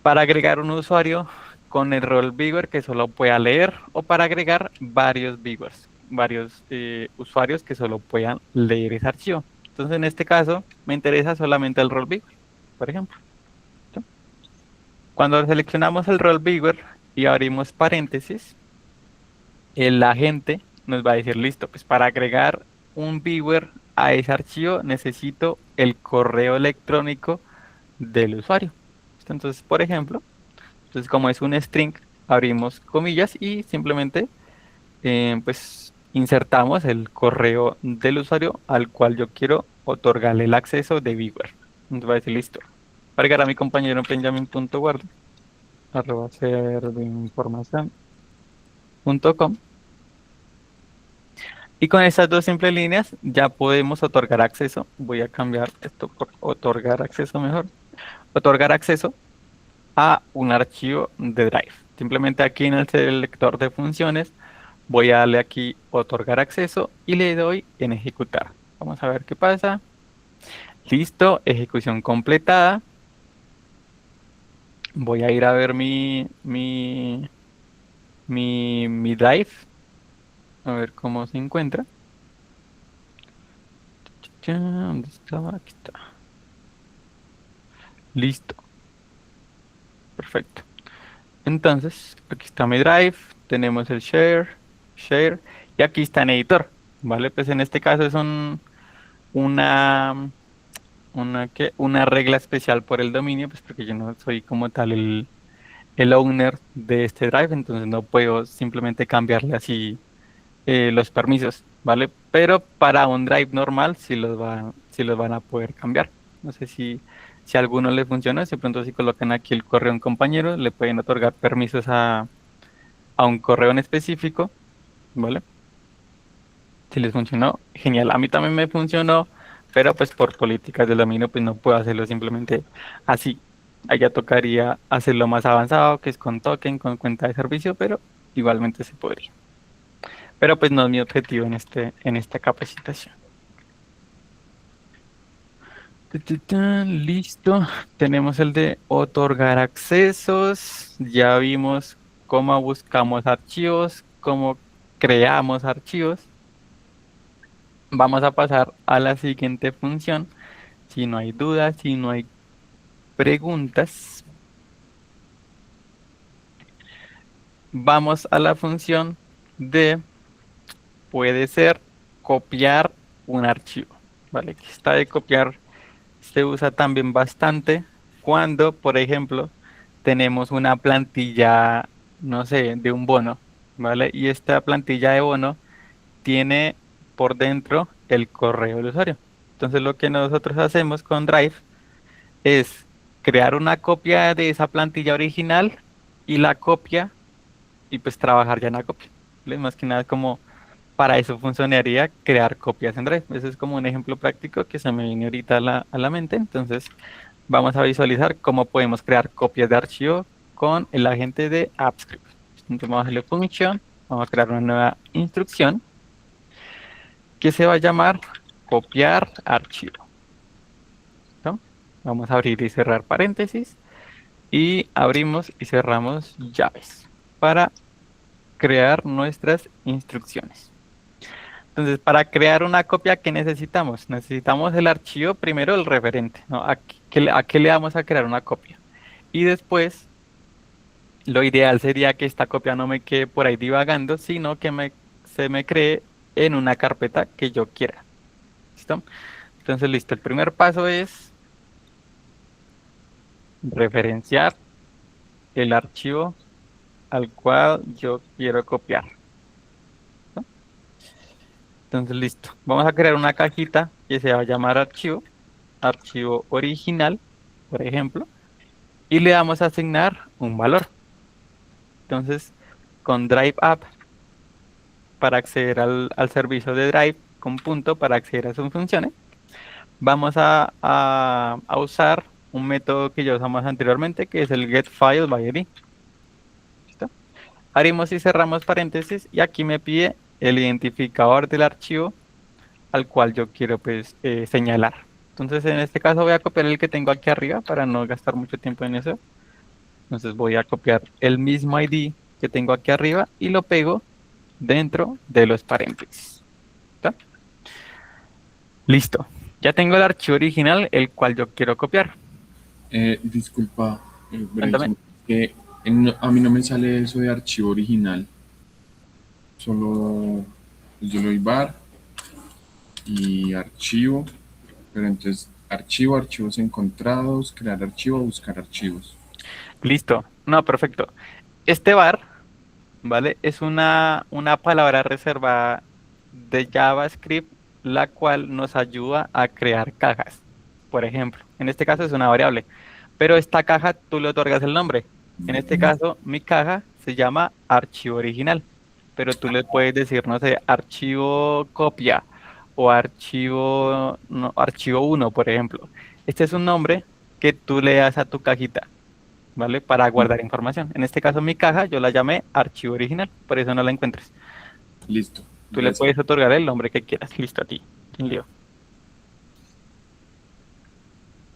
Para agregar un usuario con el rol viewer que solo pueda leer, o para agregar varios viewers, varios usuarios que solo puedan leer ese archivo. Entonces en este caso me interesa solamente el rol viewer, por ejemplo. ¿Sí? Cuando seleccionamos el rol viewer y abrimos paréntesis, el agente nos va a decir, listo, pues para agregar un viewer a ese archivo necesito el correo electrónico del usuario. Entonces, por ejemplo, entonces, como es un string, abrimos comillas y simplemente pues insertamos el correo del usuario al cual yo quiero otorgarle el acceso de viewer. Entonces va a decir listo. Cargar a mi compañero benjamin.guardo @servinformación.com, y con estas dos simples líneas ya podemos otorgar acceso. Voy a cambiar esto por otorgar acceso mejor. Otorgar acceso a un archivo de Drive. Simplemente aquí en el selector de funciones voy a darle aquí otorgar acceso y le doy en ejecutar. Vamos a ver qué pasa. Listo, ejecución completada. Voy a ir a ver mi Drive. A ver cómo se encuentra. ¿Dónde estaba? Aquí está. Listo. Perfecto. Entonces, aquí está mi Drive. Tenemos el share. Y aquí está en editor. ¿Vale? Pues en este caso es una, una regla especial por el dominio, pues porque yo no soy como tal el owner de este drive, entonces no puedo simplemente cambiarle así los permisos, ¿vale? Pero para un drive normal sí los van a poder cambiar. No sé si a alguno le funciona, si pronto si colocan aquí el correo a un compañero, le pueden otorgar permisos a un correo en específico, ¿vale? Si les funcionó, genial. A mí también me funcionó, pero pues por políticas del dominio pues no puedo hacerlo simplemente así. Allá tocaría hacerlo más avanzado, que es con token, con cuenta de servicio, pero igualmente se podría. pero pues no es mi objetivo en esta capacitación. Listo, tenemos el de otorgar accesos, ya vimos cómo buscamos archivos, cómo creamos archivos. Vamos a pasar a la siguiente función. Si no hay dudas, si no hay preguntas, vamos a la función de puede ser copiar un archivo, ¿vale? Que esta de copiar se usa también bastante cuando, por ejemplo, tenemos una plantilla, no sé, de un bono, ¿vale? Y esta plantilla de bono tiene por dentro el correo del usuario. Entonces lo que nosotros hacemos con Drive es crear una copia de esa plantilla original y la copia y pues trabajar ya en la copia. ¿Vale? Más que nada como para eso funcionaría crear copias en Drive. Ese es como un ejemplo práctico que se me viene ahorita a la mente. Entonces vamos a visualizar cómo podemos crear copias de archivo con el agente de AppScript. Entonces vamos a darle función, vamos a crear una nueva instrucción que se va a llamar copiar archivo. ¿No? Vamos a abrir y cerrar paréntesis y abrimos y cerramos llaves para crear nuestras instrucciones. Entonces, para crear una copia, ¿qué necesitamos? Necesitamos el archivo, primero el referente, ¿no? ¿A qué le vamos a crear una copia? Y después, lo ideal sería que esta copia no me quede por ahí divagando, sino que se me cree en una carpeta que yo quiera. ¿Listo? Entonces, listo. El primer paso es referenciar el archivo al cual yo quiero copiar. ¿No? Entonces, listo. Vamos a crear una cajita que se va a llamar archivo original, por ejemplo, y le vamos a asignar un valor. Entonces, con Drive App, para acceder al servicio de Drive, con punto para acceder a sus funciones, vamos a usar un método que ya usamos anteriormente, que es el getFileById. ¿Listo? Abrimos y cerramos paréntesis y aquí me pide el identificador del archivo al cual yo quiero pues señalar. Entonces en este caso voy a copiar el que tengo aquí arriba para no gastar mucho tiempo en eso. Entonces voy a copiar el mismo ID que tengo aquí arriba y lo pego dentro de los paréntesis. ¿Está? Listo. Ya tengo el archivo original, el cual yo quiero copiar. Disculpa, Cuéntame. Bryson, que a mí no me sale eso de archivo original. Solo yo le doy var y archivo, pero entonces archivo, archivos encontrados, crear archivo, buscar archivos. Listo. No, perfecto. Este var, ¿vale? Es una palabra reservada de JavaScript, la cual nos ayuda a crear cajas. Por ejemplo, en este caso es una variable, pero esta caja tú le otorgas el nombre. En este caso, mi caja se llama archivo original, pero tú le puedes decir, no sé, archivo copia o archivo, no, archivo 1, por ejemplo. Este es un nombre que tú le das a tu cajita, ¿vale? Para guardar información. En este caso, mi caja yo la llamé archivo original, por eso no la encuentres. Listo. Tú le puedes otorgar el nombre que quieras. Listo, a ti. Sin lío.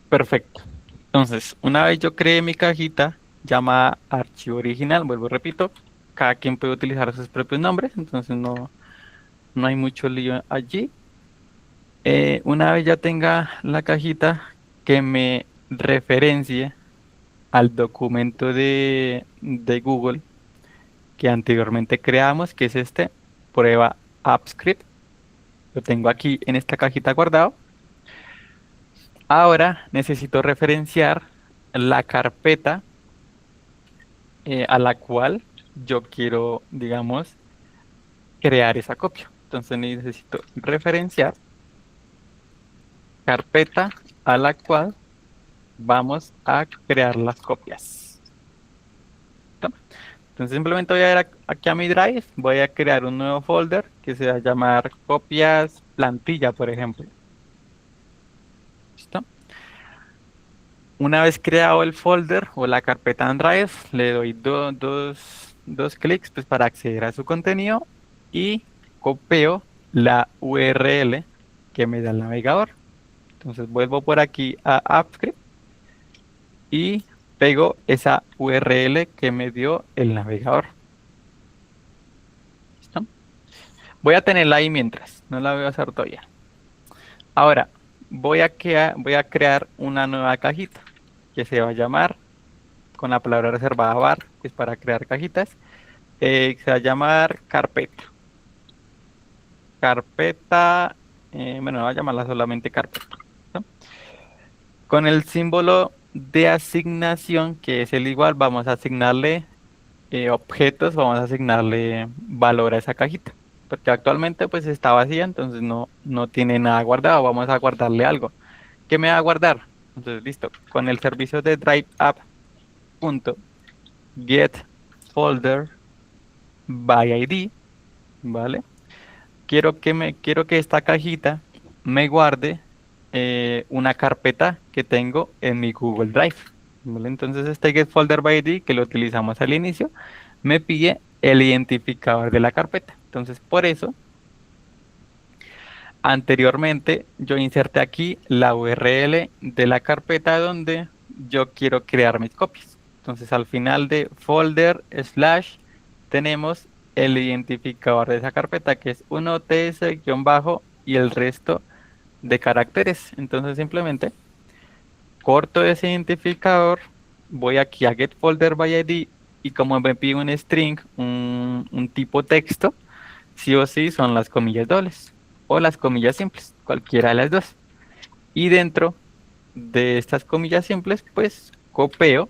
Perfecto. Entonces, una vez yo creé mi cajita llamada archivo original, vuelvo y repito, cada quien puede utilizar sus propios nombres, entonces no hay mucho lío allí. Una vez ya tenga la cajita que me referencie al documento de Google que anteriormente creamos, que es este, prueba AppScript. Lo tengo aquí en esta cajita guardado. Ahora necesito referenciar la carpeta a la cual yo quiero, digamos, crear esa copia. Entonces necesito referenciar carpeta a la cual vamos a crear las copias. ¿Listo? Entonces simplemente voy a ir aquí a mi Drive, voy a crear un nuevo folder que se va a llamar copias plantilla, por ejemplo. ¿Listo? Una vez creado el folder o la carpeta en Drive, le doy dos clics pues, para acceder a su contenido y copio la URL que me da el navegador. Entonces vuelvo por aquí a AppScript y pego esa URL que me dio el navegador. ¿Listo? Voy a tenerla ahí mientras, no la voy a hacer todavía. Ahora, voy a crear una nueva cajita que se va a llamar, con la palabra reservada var, que es para crear cajitas, se va a llamar carpeta. Carpeta, bueno, voy a llamarla solamente carpeta. ¿No? Con el símbolo de asignación, que es el igual, vamos a asignarle objetos, vamos a asignarle valor a esa cajita. Porque actualmente pues está vacía, entonces no tiene nada guardado. Vamos a guardarle algo. ¿Qué me va a guardar? Entonces, listo. Con el servicio de drive app.get folder by ID, ¿vale? Quiero que esta cajita me guarde una carpeta que tengo en mi Google Drive, ¿vale? Entonces este get folder by ID, que lo utilizamos al inicio, me pide el identificador de la carpeta. Entonces por eso, anteriormente yo inserté aquí la URL de la carpeta donde yo quiero crear mis copias. Entonces al final de folder / tenemos el identificador de esa carpeta, que es 1ts- y el resto de caracteres. Entonces simplemente corto ese identificador, voy aquí a get folder by ID y como me pide un string, un tipo texto, sí o sí son las comillas dobles o las comillas simples, cualquiera de las dos. Y dentro de estas comillas simples, pues copio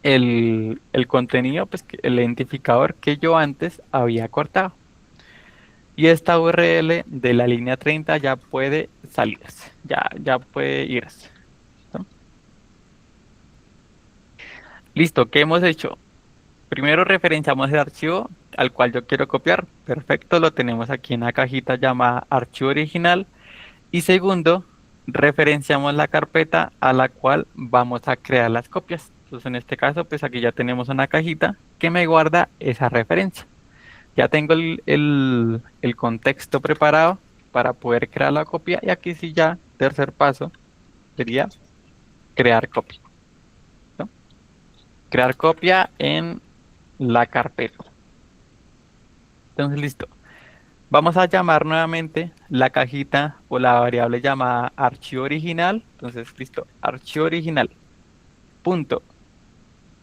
el contenido, pues el identificador que yo antes había cortado. Y esta URL de la línea 30 ya puede salirse, ya puede irse. ¿Listo? Listo, ¿qué hemos hecho? Primero referenciamos el archivo al cual yo quiero copiar. Perfecto, lo tenemos aquí en la cajita llamada archivo original. Y segundo, referenciamos la carpeta a la cual vamos a crear las copias. Entonces en este caso, pues aquí ya tenemos una cajita que me guarda esa referencia. Ya tengo el contexto preparado para poder crear la copia. Y aquí sí ya, tercer paso, sería crear copia. ¿No? Crear copia en la carpeta. Entonces, listo. Vamos a llamar nuevamente la cajita o la variable llamada archivo original. Entonces, listo. Archivo original. Punto.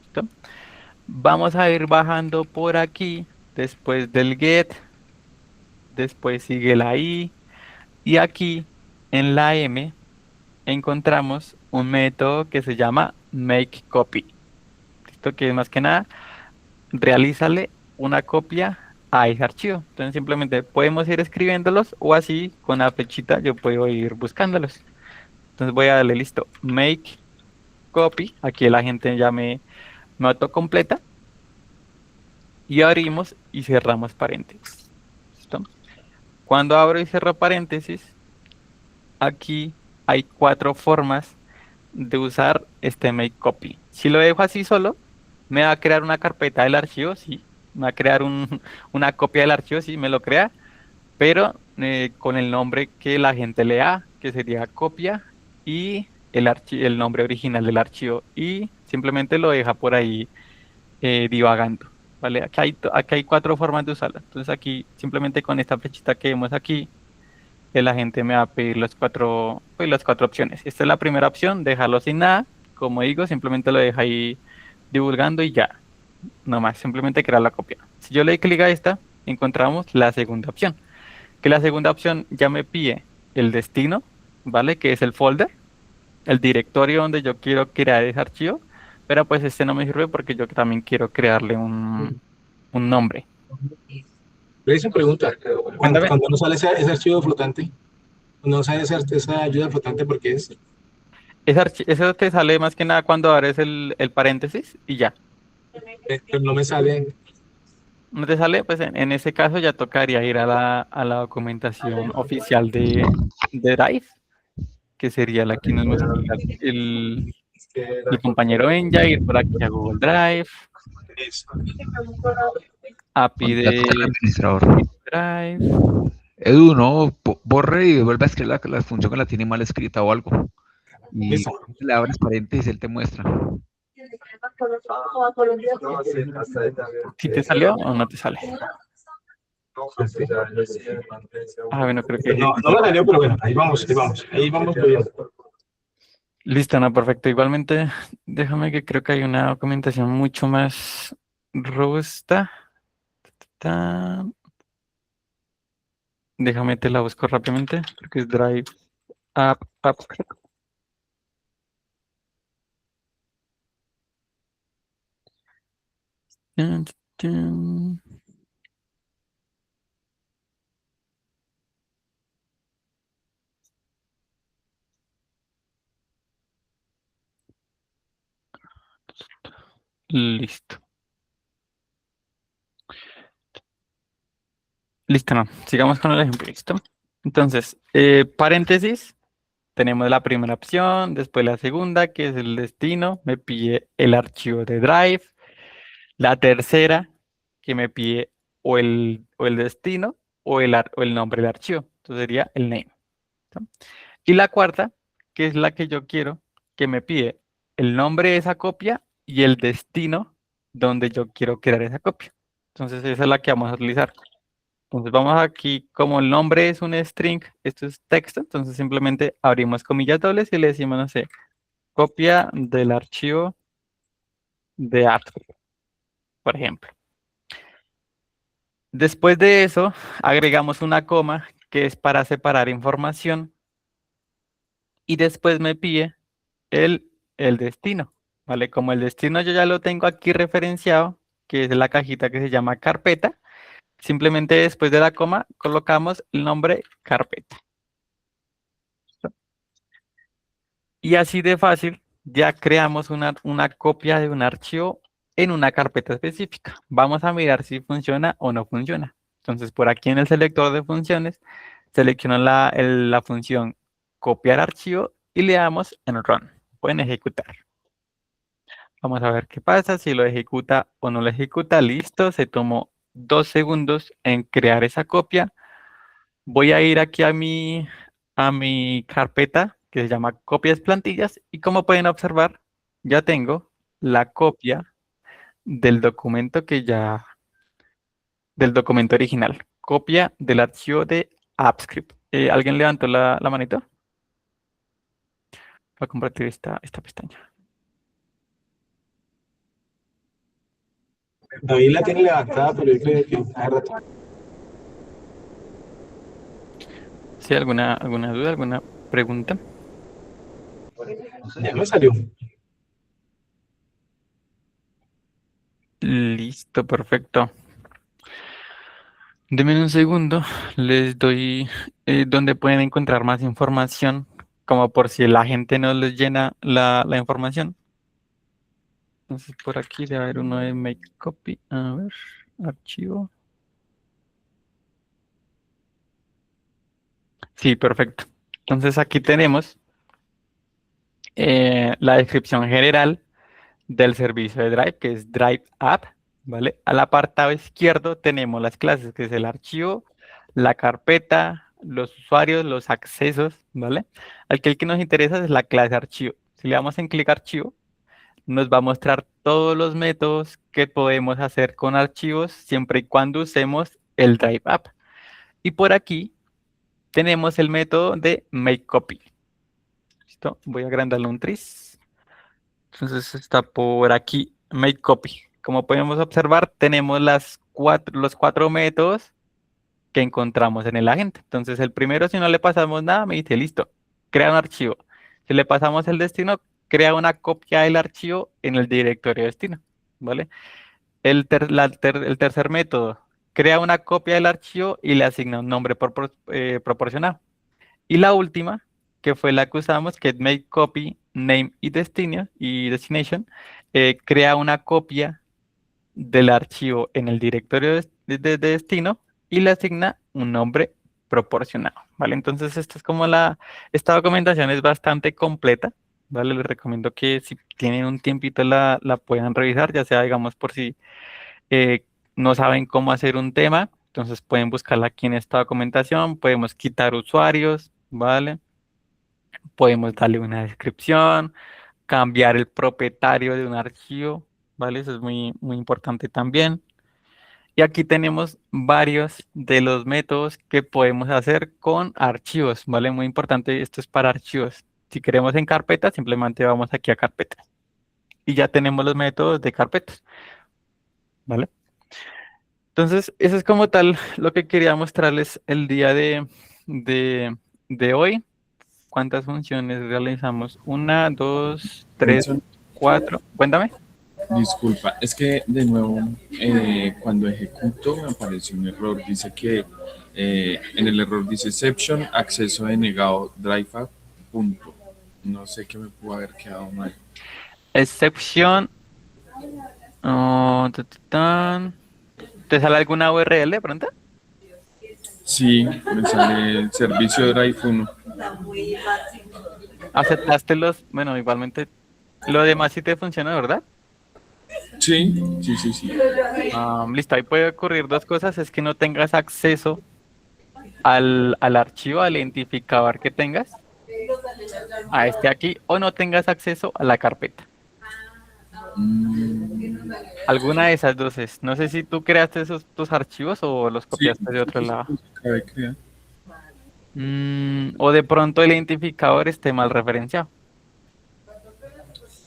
¿Listo? Vamos a ir bajando por aquí. Después del get. Después sigue la i. Y aquí en la m encontramos un método que se llama makeCopy. ¿Listo? Que es más que nada, realízale una copia a ese archivo. Entonces simplemente podemos ir escribiéndolos o así con la flechita yo puedo ir buscándolos. Entonces voy a darle listo, make copy. Aquí la gente ya me autocompleta. Y abrimos y cerramos paréntesis. ¿Listo? Cuando abro y cierro paréntesis, aquí hay 4 formas de usar este make copy. Si lo dejo así solo, me va a crear una carpeta del archivo, sí. Me va a crear una copia del archivo, sí, me lo crea, pero con el nombre que la gente le da, que sería copia, y el nombre original del archivo, y simplemente lo deja por ahí divagando. ¿Vale? Aquí hay 4 formas de usarla. Entonces aquí, simplemente con esta flechita que vemos aquí, la gente me va a pedir pues, las 4 opciones. Esta es la primera opción, dejarlo sin nada. Como digo, simplemente lo deja ahí divulgando y ya. Nomás, simplemente crear la copia. Si yo le doy clic a esta, encontramos la segunda opción. Que la segunda opción ya me pide el destino, ¿vale? Que es el folder, el directorio donde yo quiero crear ese archivo. Pero pues este no me sirve porque yo también quiero crearle un nombre. Le hice una pregunta. Cuéntame. Cuando no sale ese archivo flotante, no sale esa ayuda flotante porque es. Eso te sale más que nada cuando abres el paréntesis y ya. Pero no me sale. ¿No te sale? Pues en ese caso ya tocaría ir a la documentación oficial de Drive, que sería la que nos muestra el compañero Benja, ir por aquí a Google Drive, API Contacto del administrador. Drive. Edu, no, borre y vuelve a escribir la función que la tiene mal escrita o algo. Y Listo. le abres paréntesis y él te muestra. ¿Sí te salió o no te sale? Ah, bueno, creo que No, no me salió, pero bueno, ahí vamos, ahí vamos. Ahí vamos subiendo. listo, no, perfecto. Igualmente, déjame que creo que hay una documentación mucho más robusta. Ta- Déjame te la busco rápidamente, porque es Drive App. Tun, tun. Listo. Listo, no. Sigamos con el ejemplo. Listo. Entonces, paréntesis, tenemos la primera opción, después la segunda, que es el destino, me pide el archivo de Drive. La tercera, que me pide o el destino o el nombre del archivo. Entonces sería el name. ¿No? Y la cuarta, que es la que yo quiero, que me pide el nombre de esa copia y el destino donde yo quiero crear esa copia. Entonces esa es la que vamos a utilizar. Entonces vamos aquí, como el nombre es un string, esto es texto, entonces simplemente abrimos comillas dobles y le decimos, no sé, copia del archivo de art, por ejemplo. Después de eso, agregamos una coma que es para separar información y después me pide el destino, ¿vale? Como el destino yo ya lo tengo aquí referenciado, que es la cajita que se llama carpeta, simplemente después de la coma colocamos el nombre carpeta. Y así de fácil ya creamos una copia de un archivo en una carpeta específica. Vamos a mirar si funciona o no funciona. Entonces, por aquí en el selector de funciones, selecciono la función copiar archivo y le damos en Run. Pueden ejecutar. Vamos a ver qué pasa, si lo ejecuta o no lo ejecuta. Listo, se tomó 2 segundos en crear esa copia. Voy a ir aquí a mi carpeta que se llama copias plantillas y como pueden observar, ya tengo la copia del documento del documento original. Copia del archivo de AppScript. ¿Alguien levantó la manito? Voy a compartir esta pestaña. David la tiene levantada, pero yo creo que hace rato. ¿Sí? ¿Alguna duda, alguna pregunta? Ya me salió. Listo, perfecto. Denme un segundo, les doy donde pueden encontrar más información, como por si la gente no les llena la información. Entonces por aquí debe haber uno de Make Copy. A ver, archivo. Sí, perfecto. Entonces aquí tenemos la descripción general del servicio de Drive, que es Drive App, ¿vale? Al apartado izquierdo tenemos las clases, que es el archivo, la carpeta, los usuarios, los accesos, ¿vale? El que nos interesa es la clase archivo. Si le damos en clic archivo, nos va a mostrar todos los métodos que podemos hacer con archivos siempre y cuando usemos el Drive App. Y por aquí tenemos el método de MakeCopy. ¿Listo? Voy a agrandarlo un tris. Entonces está por aquí, make copy. Como podemos observar, tenemos los cuatro métodos que encontramos en el agente. Entonces el primero, si no le pasamos nada, me dice, listo, crea un archivo. Si le pasamos el destino, crea una copia del archivo en el directorio destino, ¿vale? El tercer método, crea una copia del archivo y le asigna un nombre proporcionado. Y la última, que fue la que usamos, que es make copy, name y destination, crea una copia del archivo en el directorio de destino y le asigna un nombre proporcionado, ¿vale? Entonces, esta documentación es bastante completa, ¿vale? Les recomiendo que si tienen un tiempito la puedan revisar, ya sea, digamos, por si no saben cómo hacer un tema Entonces pueden buscarla aquí en esta documentación, podemos quitar usuarios, ¿vale? Podemos darle una descripción, cambiar el propietario de un archivo, ¿vale? Eso es muy, muy importante también. Y aquí tenemos varios de los métodos que podemos hacer con archivos, ¿vale? Muy importante, esto es para archivos. Si queremos en carpetas, simplemente vamos aquí a carpetas. Y ya tenemos los métodos de carpetas, ¿vale? Entonces, eso es como tal lo que quería mostrarles el día de hoy. ¿Cuántas funciones realizamos? 1, 2, 3, Wilson, 4. Cuéntame. disculpa, es que de nuevo, cuando ejecuto me apareció un error. Dice que en el error dice exception, acceso denegado, drive up, punto. No sé qué me pudo haber quedado mal. Excepción. ¿Te sale alguna URL de pronto? Sí, me sale el servicio Drive 1. ¿Aceptaste los? Bueno, igualmente. Lo demás sí te funciona, ¿verdad? Sí. Listo, ahí puede ocurrir dos cosas. Es que no tengas acceso al archivo, al identificador que tengas, a este aquí, o no tengas acceso a la carpeta. Alguna de esas dos es. No sé si tú creaste tus archivos o los copiaste de otro lado. Acabé de crear. O de pronto el identificador esté mal referenciado.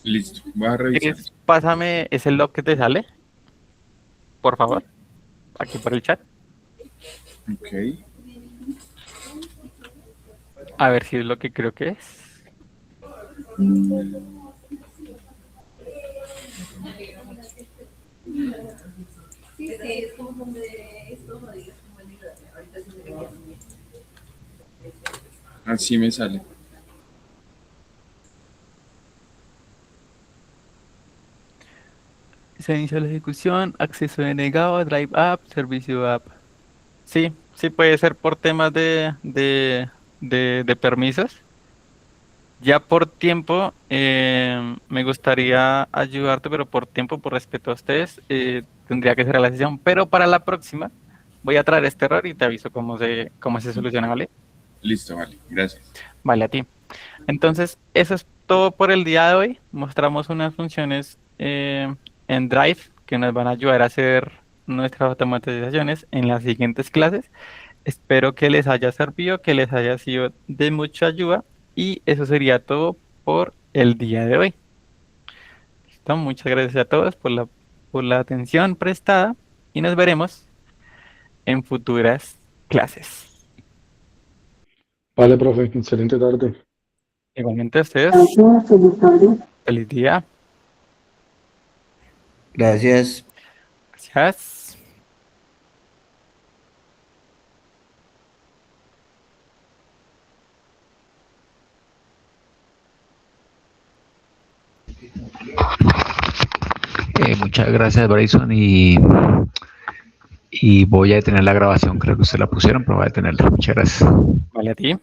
Listo, voy a revisar. Pásame ese log que te sale, por favor, aquí por el chat. Ok. A ver si es lo que creo que es. Así me sale. Se inicia la ejecución, acceso denegado, drive app, servicio app. Sí, sí puede ser por temas de permisos. Ya por tiempo, me gustaría ayudarte, pero por tiempo, por respeto a ustedes, tendría que ser la sesión. Pero para la próxima voy a traer este error y te aviso cómo se soluciona, ¿vale? Listo, vale, gracias. Vale, a ti. Entonces, eso es todo por el día de hoy. Mostramos unas funciones en Drive que nos van a ayudar a hacer nuestras automatizaciones en las siguientes clases. Espero que les haya servido, que les haya sido de mucha ayuda y eso sería todo por el día de hoy. ¿Listo? Muchas gracias a todos por la atención prestada y nos veremos en futuras clases. Vale, profe, excelente tarde. Igualmente a ustedes, feliz día. Gracias. Gracias. Muchas gracias, Bryson, y voy a detener la grabación. Creo que ustedes la pusieron, pero voy a detenerla. Muchas gracias. Vale, a ti.